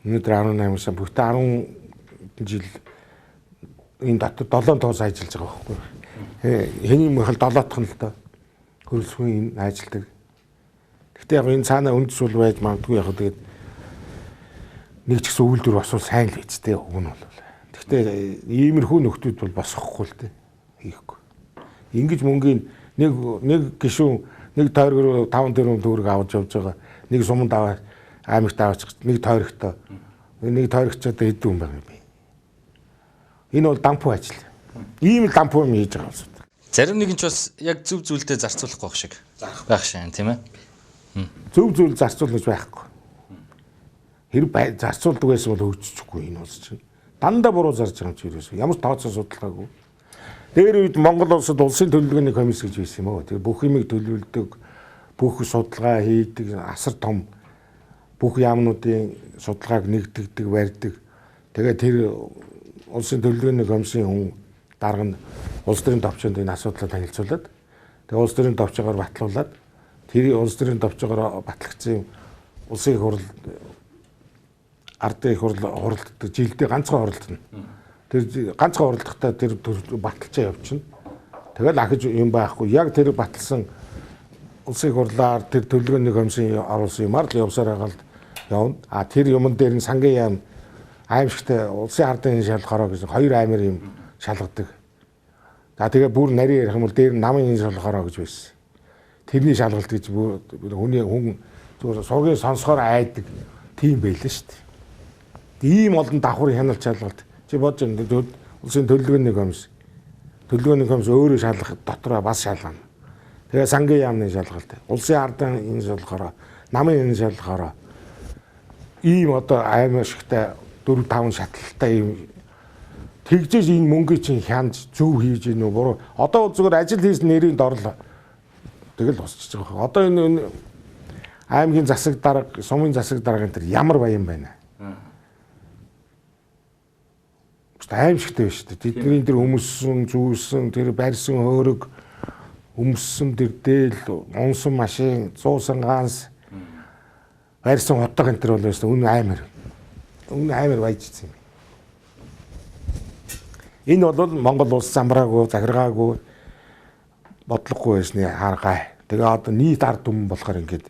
Өнөөдөр 18 сар бүгд 10 жил энэ дотор 7 туус ажиллаж байгаа байхгүй. Хэний мөхөл 7 дахь нь л доо хөрөлсгүй ажилдаг. Гэхдээ яг энэ цаанаа үндэс бол байж магадгүй яг тэгээд нэг ч гэсэн үйлдвэр бас сайн л биз дээ уг нь бол. Гэхдээ иймэрхүү нөхдүүд бол босохгүй л дээ хийхгүй. Ингиж мөнгөний нэг гишүүн нэг тойрог 5 тэрбум төгрөг авч явж байгаа. Нэг суманд аваа аймагт аваач нэг тойрогтой. Нэг тойрогч одоо хэдэн хүн байгаа юм бэ? Энэ бол дампуу ажил. Ийм л дампуу юм хийж байгаа улсууд. Зарим нэг нь ч бас яг зөв зүйлдээ зарцуулахгүй байх шиг байх шин тийм ээ. Зөв зүйл зарцуулж байхгүй. Хэрэг зарцуулдаг байсан бол хөгжихгүй энэ улс чинь. Дандаа буруу зарж байгаа юм чи ерөөсөө. Ямар ч тооцоо судалгаагүй. Дээр үед Монгол улсад улсын төлөвлөгөөний комисс гэж байсан юм уу? Тэр бүх юмыг төлөвлөдөг, бүх судалгаа хийдэг, асар том бүх яамнуудын судалгааг нэгтгэдэг, барьдаг. Тэгээд тэр улсын төлөвлөгөөний комиссийн хүн дарга нь улс төрийн товчонд энэ асуудлаа танилцуулаад тэгээд улс төрийн товчоогоор батлуулаад тэр улс төрийн товчоогоор батлагдсан улсын их хурл ардын их хуралддаг жилдээ ганцхан хуралдана. Тэр ганцхан хуралдахдаа тэр баталчаа явчихна. Тэгэл ахиж юм байхгүй. Яг тэр баталсан улсын их хурлаар тэр төлөвлөгөөний комиссийн оруулсан юмар л явсаар байгаа л явна. А тэр юмн дээр нь сангийн яам аимшигтай улсын ардын шалгахаараа гэсэн 2 аймаар юм шалгадаг. За тэгээ бүр нарийн ярих юм бол дээр намын шалгахаараа гэж байсан. Тэрний шалгалт гэж хүн зүгээр сургийн сонсохоор айдаг тийм байлаа шүү дээ. Ийм олон давхар хяналт шалгалт. Чи бодож байна улсын төлөвлөгөөний комисс. Төлөвлөгөөний комисс өөрөө шалгах дотроо бас шалгана. Тэгээ сангийн яамны шалгалт. Улсын ардын энэ шалгахаараа, намын энэ шалгахаараа ийм одоо аймагшигтай 4-5 шатлалтай ийм тэгжээж энэ мөнгөийг чинь хянаж зөв хийж гинүү буруу. Одоо зүгээр ажил хийсэн нэрийн дорлоо. Тэгэл босчихж байгаа. Одоо энэ аймгийн засаг дарга, сумын засаг дарга энэ ямар баян байна. Аимшигтай байна шүү дээ. Тэдний тэр өмссөн, зүүсэн, тэр барьсан хөөрөг, өмссөн тэр дээл, унсан машин, зуусан ганс, барьсан утга энэ төр бол шүү дээ. Үнэ аймар. Үнэ аймар баяжчихсан юм. Энэ бол Монгол улс замбраагүй, захиргаагүй, бодлогогүй байсны харгай. Тэгээ одоо нийт ард түмэн болохоор ингээд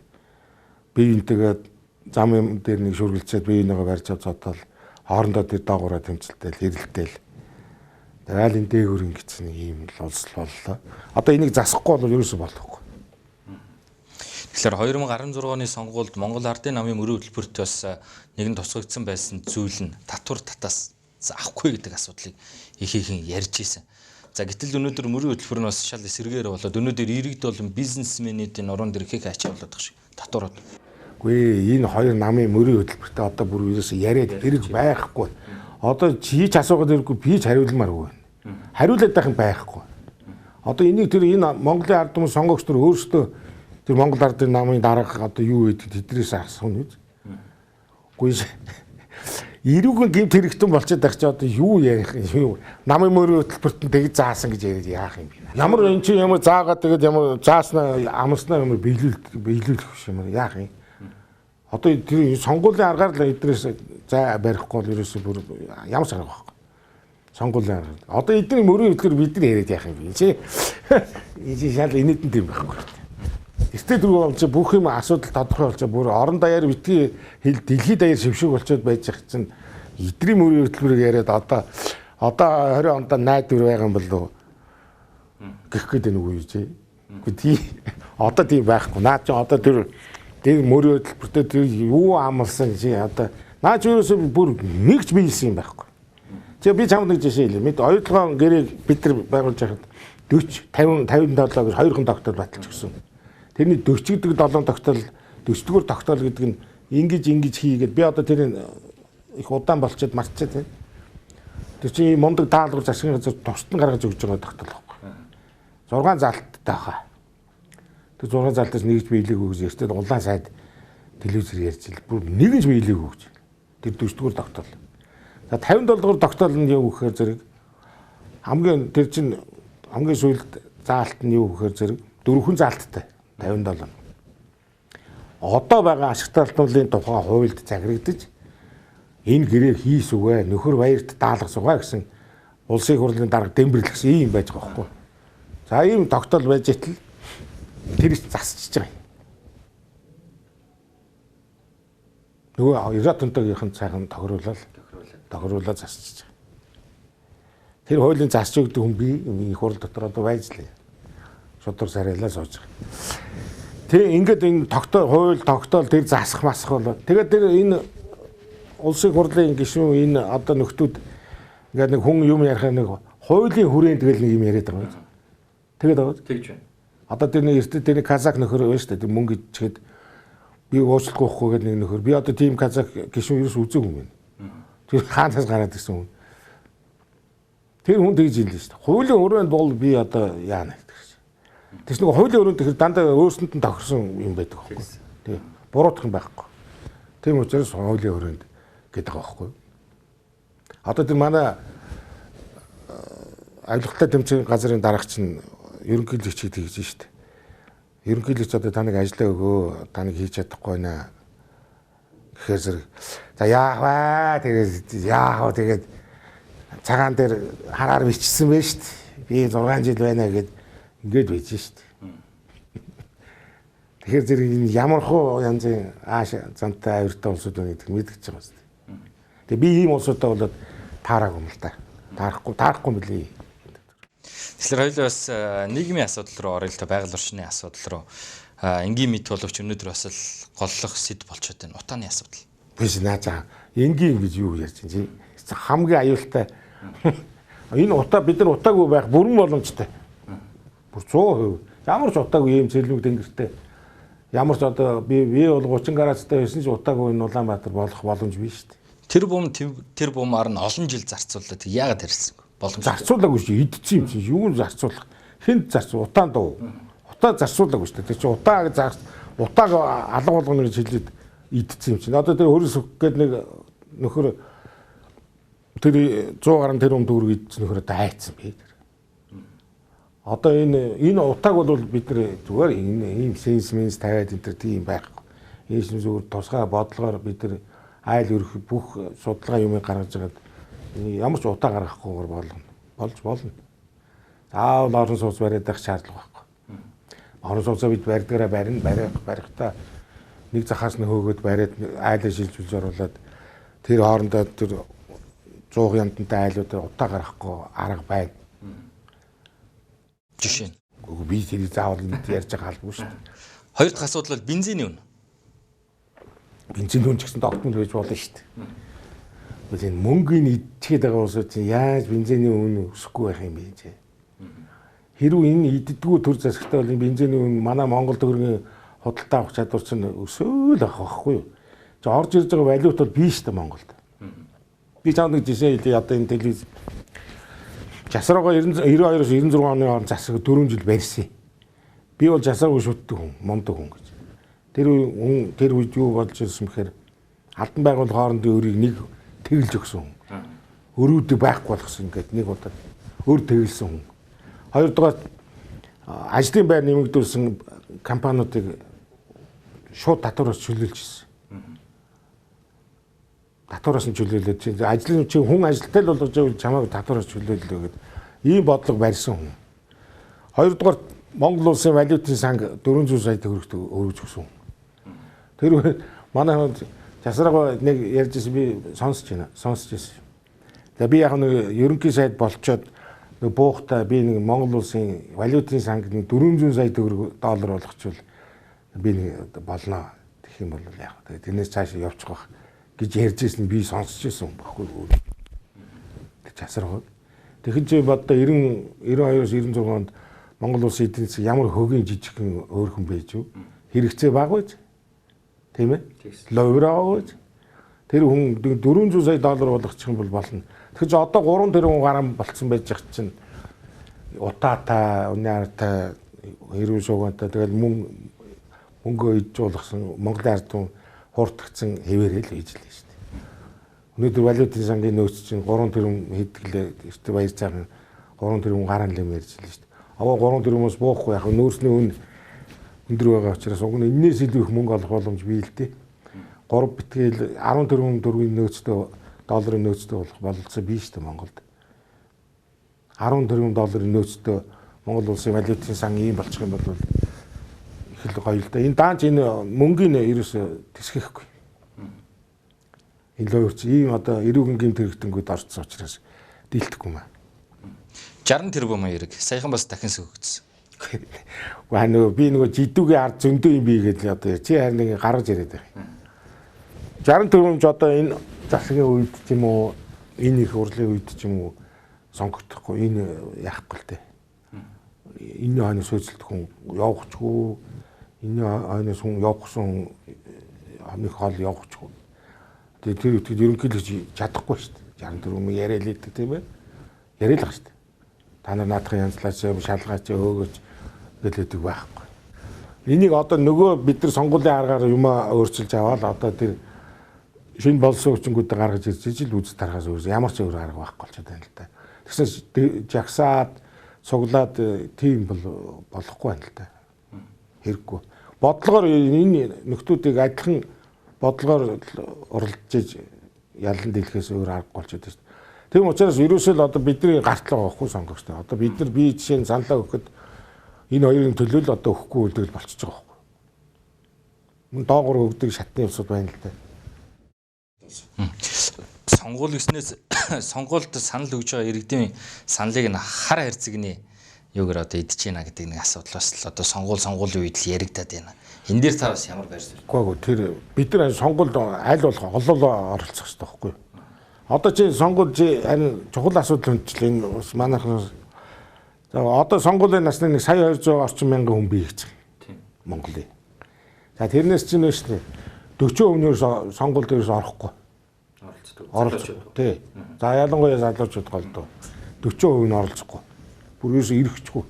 би энтэйгээ зам юм дээр нэг шүргэлцээд би энийгээ барьж авцаатал хоорондоо тэр доогоороо тэмцэлтэл хэрэлтэл тэгэл энэ дээгүүр ингэсэн ийм л улс боллоо. Одоо энийг засахгүй бол ерөөсөө болохгүй. Тэгэхээр 2016 оны сонгуульд Монгол Ардын намын мөрийн хөтөлбөрт бас нэгэн тусгагдсан байсан зүйл нь татвар татаас авахгүй гэдэг асуудлыг ихээхэн ярьж ийсэн. За гэтэл өнөөдөр мөрийн хөтөлбөр нь бас шал эсэргээр болоод өнөөдөр иргэд болон бизнесмэнүүдийн орон дээр их ачаа болоод байгаа шиг татварууд. Үгүй энэ хоёр намын мөрийн хөтөлбөртөө одоо бүр ерөөсөө яриад хэрэг байхгүй. Одоо чийч асуугаад ирэхгүй би ч хариулмааргүй байна. Хариулаад байх юм байхгүй. Одоо энийг тэр энэ Монголын ард түмэн сонгогч нар өөрсдөө тэр Монгол ардын намын дарга одоо юу гэдэг тэдрээс асуух нь. Үгүй эрүүгэн гэмт хэрэгтэн болчиход байх чи одоо юу ярих юм. Намын мөрийн хөтөлбөрт нь тэгж заасан гэж яриад яах юм бэ? Ямар эн чи ямар заагаад тэгээд ямар зааснаа амарснаа ямар биелүүлэх юм яах юм? Одоо тэр сонгуулийн аргаар л эднээс зай барихгүй бол ерөөсөө бүр ямар сарга байхгүй. Сонгуулийн аргаар. Одоо эдний мөрийн хөтөлбөр бид нар яриад яах юм бэ? Чи шал инээдэн тийм байхгүй. Эртээ дөрөв болж бүх юм асуудал тодорхой болж бүр орон даяар битгий хэл дэлхийд даяар шившиг болчиход байж их чинь эдний мөрийн хөтөлбөрийг яриад одоо 20 онд найд дөр байгаа юм болов гэх гээд нэг үе чи. Үгүй одоо тийм байхгүй. Наад чи одоо тэр мөрийн хөтөлбөртөө тэр юу амлсан чи одоо наад чи ерөөсөө бүр нэгч биелсэн юм байхгүй. Чи би чамд нэг жишээ хэлье. Мэд оюутлогын гэрээг бид нар байгуулж байхад 40 50 57 гэж хоёрхан тогтоол баталж өгсөн. Тэрний 40 гэдэг 7 тогтоол 40-р тогтоол гэдэг нь ингэж хийгээд би одоо тэрийг их удаан болчиход мартчихад байна. Тэр чинь мундаг даалгавар засгийн газар тусдан гаргаж өгч байгаа тогтоол байхгүй. 6 залттай хаа. Тэр 6 залтаас нэгж биелээгүй гэж ярьтад улаан сайд телевизээр ярьж ил бүр нэгж биелээгүй гэж. Тэр 40-р тогтоол. За 57-р тогтоол нь юу гэхээр зэрэг хамгийн тэр чинь хамгийн сүүлд заалт нь юу гэхээр зэрэг 4 заалттай 57. Одоо байгаа ашигтай алдуулын тухай хуульд заграгдаж энэ гэрээг хийсүгэ нөхөр баярт даалгасугаа гэсэн улсын хурлын дарга дэмбэрлэгсэн ийм байж байгаа байхгүй. За ийм тогтоол байж итэл тэр их засчихж байгаа юм. Нөгөө Ират-Тунтагийнхэн цаахан тохируулаад засчихж байгаа. Тэр хуулийн засч өгдөг хүн би их хурл дотор одоо байж лээ. Шудраг сарайлаа сууж байгаа. Тэг ингээд энэ хууль тогтоол тэр засах масах болоо. Тэгээд тэр энэ улсын хурлын гишүүн энэ одоо нөхдүүд ингээд нэг хүн юм ярих нэг хуулийн хүрээнд тэгэл нэг юм яриад байгаа юм. Тэгээд аваад. Тэгж байна. Одоо тэр нэг эртээ тэр казак нөхөр байна шүү дээ. Тэр мөнгө ичгээд би уучлахгүй байхгүй гэдэг нэг нөхөр. Би одоо тийм казак гишүүн ерөөс үзээгүй юм байна. Тэр хаанаас гараад ирсэн хүн. Тэр хүн тэгж хэлсэн шүү дээ. Хуулийн хүрээнд бол би одоо яана. Тэс нэг хуулийн өрөөнд тэр дандаа өөрсөнд нь тохирсон юм байдаг байхгүй. Тэгээ буруутах юм байхгүй. Тийм учраас хуулийн өрөөнд гэдэг байгаа байхгүй. Одоо тэр манай авилгатай тэмцээн газрын дарагч нь ерөнхийлөгч хийдэг гэж шүү дээ. Ерөнхийлөгч одоо таныг ажиллаа өгөө, таныг хийж чадахгүй байна. Гэхээр зэрэг за яах вэ? Тэгээд цагаан дээр хараар бичсэн байж шүү дээ. Би 6 жил байна гэд ингээд байж шүү дээ. Тэгэхээр зэрэг ямар хуу янзын ааш зантай авиртай улсууд байна гэдэг мэдгэж байгаа шүү дээ. Тэгээ би ийм улсуудаа болоод таараагүй юм л та. Таарахгүй мөлий. Тэгэхээр хоёул бас нийгмийн асуудал руу орё л та, байгаль орчны асуудал руу. энгийн мэд боловч өнөөдөр бас л голлох сэд болчиход байна. Утааны асуудал. Биш наачаа. Энгийн гэж юу ярьж чинь хамгийн аюултай. Энэ утаа бид нар утаагүй байх бүрэн боломжтой. Бүр 100%. Ямар ч утаагүй юм цэлмэг тэнгэртэй. Ямар ч одоо би бол 30 градустай байсан ч утаагүй энэ Улаанбаатар болох боломж биш шүү дээ. Тэр бумаар нь олон жил зарцуулаад яагаад тарьсан боломж зарцуулаагүй шүү идсэн юм чинь юу зарцуулах хэнд зарцуул утаан дөө утаа зарцуулаагүй шүү дээ. Тэр чинь утааг алга болгоно гэж хэлээд идсэн юм чинь одоо тэр хөрөс гээд нэг нөхөр тэр 100 гаруй тэрбум төгрөг идсэн нөхөр дайцсан би тэр. Одоо энэ утааг бол бид нар зүгээр ийм сенс тавиад энэ төр тийм байхгүй. Энэ чинь зүгээр тусгай бодлогоор бид нар айл өрх бүх судалгаа юмыг гаргаж байгаад ямар ч утаа гаргахгүйгээр болж болно. Заавал орон сууц бариад байх шаардлага байхгүй. Орон сууцаа бид барьдгаараа барихтаа нэг захаас нь хөөгөөд бариад айлаа шилжүүлж оруулаад тэр хоорондоо тэр 100 янтантай айлуудаар утаа гаргахгүй арга байна. Жишээ нь. Үгүй би тэрийг заавал ярьж байгаа албагүй шүү дээ. Хоёр дахь асуудал бол бензиний үн. Бензин үн ч гэсэн тогтмол байж болно шүү дээ. Үгүй энэ мөнгөний идчихэд байгаа улсууд чинь яаж бензиний үн өсөхгүй байх юм бэ chứ. Хэрвээ энэ иддгүү төр засагтай бол бензиний үн манай Монгол төгрөгийн худалдаа авах чадвар чинь өсөөл авах байхгүй юу? Чи орж ирж байгаа валют бол биш шүү дээ Монголд. Би чамд нэг жишээ хэлье одоо энэ телевиз Жасраагаа 92-оос 96 оны хооронд засаг 4 жил барьсан. Би бол жасраагүй шүтдэг хүн, момдог хүн гэж. Тэр үед юу болж ирсэн бэхээр албан байгууллага хоорондын өрийг нэг тэгэлж өгсөн хүн. Өрөөдөө байхгүй болгосон ингээд нэг удаа өр тэгэлсэн хүн. Хоёрдугаар ажлын байр нэмэгдүүлсэн компаниудыг шууд татвараас чөлөөлж ирсэн. Татвараас нь чөлөөлөөд чи ажлын чи хүн ажилттай л болгож байвал чамайг татвараас чөлөөллөө гэдэг ийм бодлого барьсан хүн. Хоёрдугаар Монгол улсын валютын санг 400 сая төгрөгт өргөж өгсөн. Тэр манай жасраагаа нэг ярьжсэн би сонсож байсан. Тэгээ би яг нэг ерөнхий сайд болчоод нэг буухтаа би нэг Монгол улсын валютын санг нэг 400 сая төгрөг доллар болгочвол би нэг болно. Тэгэх юм бол яг тэрнээс цааш явчих واخ гэж ярьж ирсэн би сонсч ирсэн байхгүй юу. Жасраа. Тэгэхин чи боддоо 92-оос 96 онд Монгол улсын эдийн засаг ямар хөгийн жижигхэн өөрхөн байж юу? Хэрэгцээ бага байж. Тийм ээ? Ловроо байж. Тэр хүн 400 сая доллар болгочих юм бол болно. Тэгэхээр чи одоо 3 тэрбум гарам болцсон байж байгаа чинь утаатай, унаартай, хэрүүн шугантай тэгэл мөнгөө идж болгосон Монголын ард түмэн хууртагдсан хэвээрэл хийж лээ шүү дээ. Өнөөдөр валютын сангийн нөөц чинь 3 тэрбум хэдгэлээ эртээ баяр цаахан 3 тэрбум гарan лэм ярьж лээ шүү дээ. Аваа 3 тэрбумаас буухгүй яг нөөцний үн өндөр байгаа учраас уг нь энэс илүү их мөнгө олох боломж бий л дээ. 3 битгэл 10 тэрбум төгрөгийн нөөцтэй долларын нөөцтэй болох бололцоо бий шүү дээ Монголд. 10 тэрбум долларын нөөцтэй Монгол улсын валютын сан ийм болчих юм бол их л гоё л да. Энэ даанч энэ мөнгөний ерөөсө тэсгэхгүй. Энэ лоорч ийм одоо эрүүгийн гэмт хэрэгтэнгүүд орцсон учраас дийлдэхгүй маа. 60 тэрбум хэрэг саяхан бас дахин сөгөгдсөн. Гоо нөгөө би нөгөө жидүүгийн ард зөндөө юм би гэж одоо чи харин нэг гаргаж яриад байгаа. 60 тэрбумч одоо энэ засгийн үед ч юм уу энэ их урлын үед ч юм уу сонгогдохгүй энэ яахгүй л дээ. Энэ хойно сөөцөлт хүн явахчгүй энэ хойноос хүн явахсан нэг хол явахчгүй. Тэгээ тэр ерөнхийлөгч чадахгүй шүү дээ. 60 тэрбум яриа л идэг тийм ээ. Яриа л байгаа шүү дээ. Та нар наадахын янзлаач шалгаач өөгөөч гэлээдэг байхгүй. Энийг одоо нөгөө бид нар сонгуулийн аргаар юм өөрчилж аваад одоо тэр шинэ болсон хүчингүүдэд гаргаж ирж ижил үз тарахаас өөр ямар ч өөр арга байхгүй болчиход байна л да. Тэгсэн жагсаад цуглаад тийм бол болохгүй байна л да. Хэрэггүй. Бодлогоор энэ нөхдүүдийг адилхан бодлогоор уралдаж ялан дэлгэхээс өөр арга болчиход байна шүү дээ. Тийм учраас ерөөсөө л одоо бидний гартлаа авахгүй сонгогч та. Одоо бид нар бие жишээ нь саналаа өгөхөд энэ хоёрын төлөө л одоо өгөхгүй үлдэл болчихж байгаа байхгүй. Мөн доогуур өгдөг шатны явцуд байна л да. Сонгуул гэснээс сонгуульд санал өгж байгаа иргэдийн саналыг хар хайрцагны юугаар одоо идэж байна гэдэг нэг асуудал бас л одоо сонгуулийн үед л яригадаад байна. Энэ дээр та бас ямар байр суурь? Үгүй тэр бид нар сонгуульд аль болох олоолоо оролцох хэрэгтэй байхгүй. Одоо чи сонгуульд харин чухал асуудал хүндчил энэ бас манайхан за одоо сонгуулийн насны нэг сая 200 орчим мянган хүн бий гэж байна. Тийм. Монголын. За тэрнээс чинь нь шүү дээ 40% сонгуул дээрээс орохгүй. Оролцдог. Тий. За ялангуяа залуучууд голдуу 40% нь оролцохгүй. Бүр ерөөсөө ирэхчихгүй.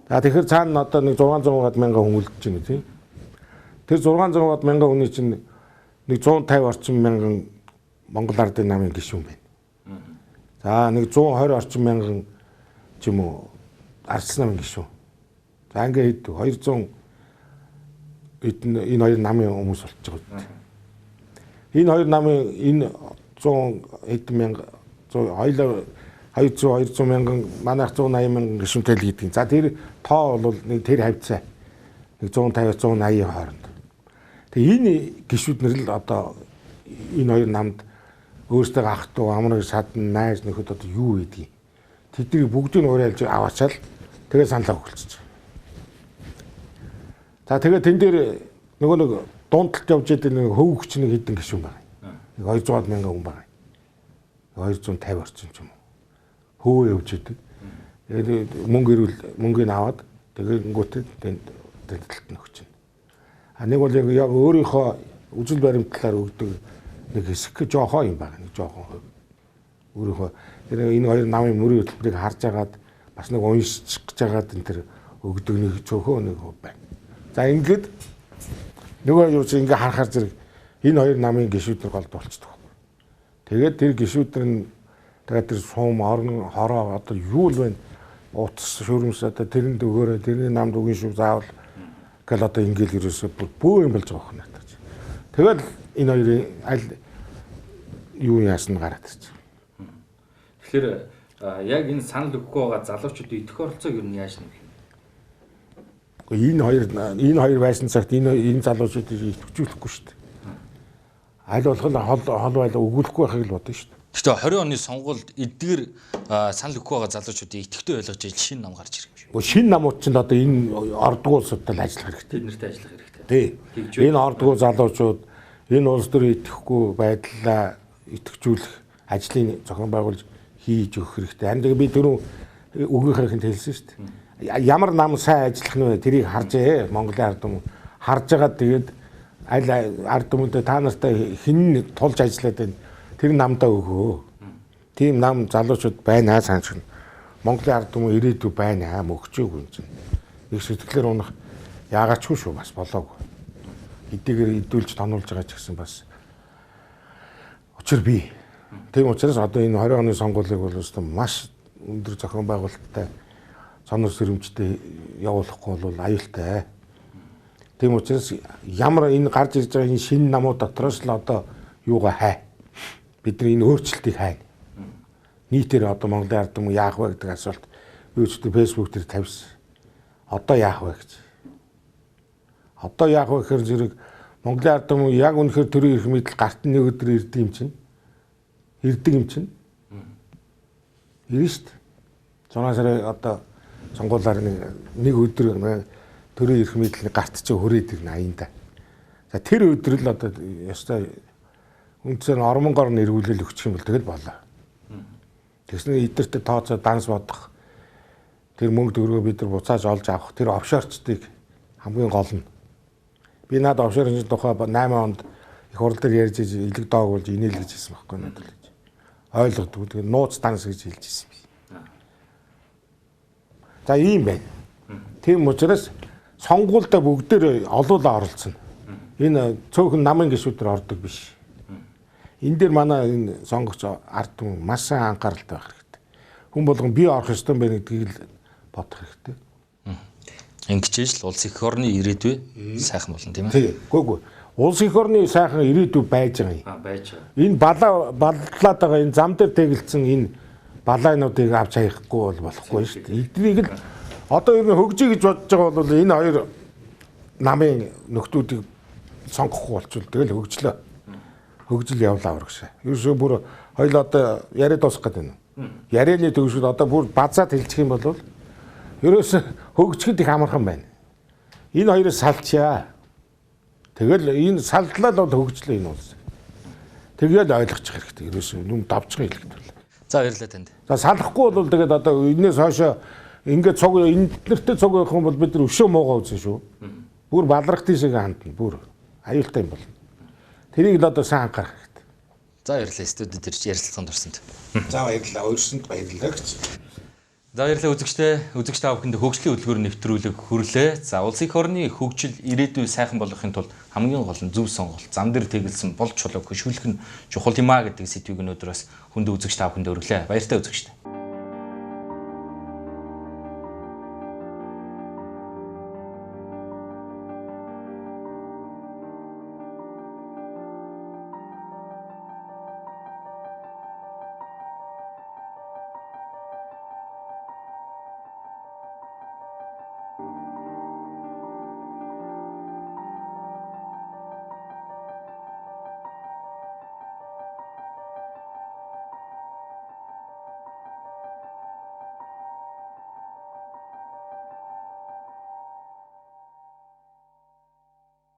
За тэгэхээр цаана одоо нэг 600 мянган хүн үлдэж байна тийм. Тэр 600 мянган хүний чинь нэг 150 орчим мянган Монгол Ардын намын гишүүн байна. За нэг 120 орчим мянган ч юм уу Ардс намын гишүүн. За ингээд 200 энэ хоёр намын хүмүүс болчихж байгаа. Энэ хоёр намын энэ 100 хэдэн мянга 200 мянган манайх 180 мянган гишүүнтэй л гэдэг. За тэр тоо бол нэг тэр хавцаа нэг 150 180 хооронд. Тэгээ энэ гишүүднэр л одоо энэ хоёр намд өөрсдөө ах トゥ амраг садан найз нөхөд одоо юу гэдгийг тэднийг бүгдийг нь уриалж аваачаал тэгээ саналаа өгүүлчих. За тэгээ тэн дээр нөгөө нэг дундалт явж байгаа нэг хөвгч нэг хэдэн гишүүн байна. Нэг 200 мянган хүн байна. 250 орчим ч юм уу. Хөвөө явж идэг. Тэгээд мөнгөний аваад тэгээд гүтээ тэнтэлт нь өгч байна. А нэг бол яг өөрийнхөө үжил баримтлаар өгдөг нэг хэсэг жоохоо юм байна. Нэг жоохоо өөрийнхөө энэ хоёр намын мөрийн хөтөлбөрийг харж агаад бас нэг уншиж гэж агаад энэ төр өгдөг нэг цөөхөө нэг байна. За ингээд нөгөө юу чи ингээ харахаар зэрэг энэ хоёр намын гишүүдэр голд болцдог. Тэгээд тэр гишүүдэр нь тэгээд тэр сум орон хороо одоо юу л байна? Утас шүрмс одоо тэрэнд өгөөрэй, тэрний намд өгөн шүү заавал гэл одоо ингээл ерөөсөө бөө юм болж байгаа юм надад. Тэгэл энэ хоёрын аль юу яасан гараад ирчих. Тэгэхээр яг энэ санал өгөхгүй байгаа залуучуудын идэх оролцоог юу яаж нэмэх юм? Энэ хоёр байсан цагт энэ залуучуудыг идэвхжүүлэхгүй шүү дээ. Аль болох хол байлаа өгүүлэхгүй байхыг л бодно шүү дээ. Гэхдээ 20 оны сонгуульд эдгээр санал өгөхгүй байгаа залуучуудыг идэвхтэй ойлгож ил шинэ нам гарч ирэх юм шүү. Шинэ намууд ч одоо энэ ордгоо улсуудтай ажиллах хэрэгтэй. Тэднэртэй ажиллах хэрэгтэй. Тий. Энэ ордгоо залуучууд энэ улс төр идэхгүй байдлаа идэвхжүүлэх ажлын зохион байгуулж хийж өгөх хэрэгтэй. Харин би түрүү өгөхөнд хэлсэн шүү дээ. Ямар нам сайн ажиллах нь вэ? Тэрийг харжээ. Монголын ард түмэн харж байгаа тэгээд аль ард түмэнтэй та нартай хэн тулж ажиллаад байна? Тэр намдаа өгөө. Тийм нам залуучууд байна санаж. Монголын ард түмэн ирээдүй байна мөгчөөгүй юм чинь. Их сэтгэлээр унах яагаачгүй шүү бас болоогүй. Эдгээр идүүлж тонуулж байгаа ч гэсэн бас учир бий. Тийм учраас одоо энэ 20 оны сонгуулийг бол маш өндөр зохион байгуулалттай сонор сэрэмжтэй явуулахгүй бол аюултай. Тийм учраас ямар энэ гарч ирж байгаа энэ шинэ намууд дотроос л одоо юугаа хай. Бид нар энэ өөрчлөлтийг хайна. Нийтээр одоо Монголын ард түмэн яах вэ гэдэг асуулт YouTube, Facebook дээр тавьсан. Одоо яах вэ гэж. Одоо яах вэ гэхээр зэрэг Монголын ард түмэн яг үнэхээр төрийн эрх мэдэл гарт нэг өдөр ирдэг юм чинь. Ирдэг юм чинь. Ирнэ шүү дээ. 6 сарын одоо сонгуулаар нэг өдөр төрийн эрх мэдлийн гарт чи хүрээд ирнэ аяанда. За тэр өдөр л одоо ёстой үндсээр ормонгоор нэрвүүлэл өгчих юм бол тэгэл болоо. Тэгснэ эдэртээ тооцоо данс бодох тэр мөнгө төгрөгөө бид нар буцааж олж авах тэр офшорчдыг хамгийн гол нь. Би наад офшорын тухай 8 онд их хурл дээр ярьж илэг доогуулж инээл гэж хэлсэн байхгүй надад л. Ойлгодгүй тэгээ нууц данс гэж хэлж ирсэн би. За ийм байна. Тийм учраас сонгуультай бүгдээр олуулаа оролцсон. Энэ цөөхөн намын гишүүдээр ордог биш. Энэ дээр манай энэ сонгогч ард түмэн маш сайн анхааралтай байх хэрэгтэй. Хүн болгон би орох ёстой байна гэдгийг л бодох хэрэгтэй. Ингэжээж л улс их орны ирээдүй сайхан болно тийм Тий. ээ. Үгүй. Улс их орны сайхан ирээдүй байж байгаа юм. Байж байгаа. Энэ баллаад байгаа энэ зам дээр тэгэлцсэн энэ балаануудыг авч хаяхгүй бол болохгүй шүү дээ. Эднийг л одоо ер нь хөгжиж гэж бодож байгаа бол энэ хоёр намын нөхдүүдийг сонгохгүй болчихвол тэгэл хөгжил явлаа урагшаа. Ерөөсөө бүр хоёул одоо яриад дуусах гэдэг нь. Ярианы төгсгөл одоо бүр базаад хэлчих юм бол ерөөсө хөгжихэд их амархан байна. Энэ хоёроос салчаа. Тэгэл энэ салдлаа л бол хөгжлөө энэ улс. Тэгээд ойлгочих хэрэгтэй. Ерөөсө нүм давчхан хэлэхдээ. За баярлалаа танд. За салахгүй бол тэгээд одоо энэс хойшоо ингээд цуг энднэртэй цуг явах юм бол бид нар өшөө муугаа үзэн шүү. Бүр балрахт шиг хандна. Бүр аюултай юм болно. Тэрийг л одоо сайн анхаарах хэрэгтэй. За баярлалаа студид ирж ярилцлаганд орсонд. За баярлалаа. Өөрсөнд баярлалаа гэж. За баярлалаа үзэгч та бүхэнд хөгжлийн хөдөлгүүр нэвтрүүлэг хүрлээ. За улс их орны хөгжил ирээдүйн сайхан болгохын тулд хамгийн гол нь зөв сонголт, зам дээр тэгэлсэн бол чулууг хөшүүлэх нь чухал юм а гэдэг сэдвийг өнөөдөр бас хүнд үзэгч та бүхэнд өргөлээ. Баяртай үзэгч.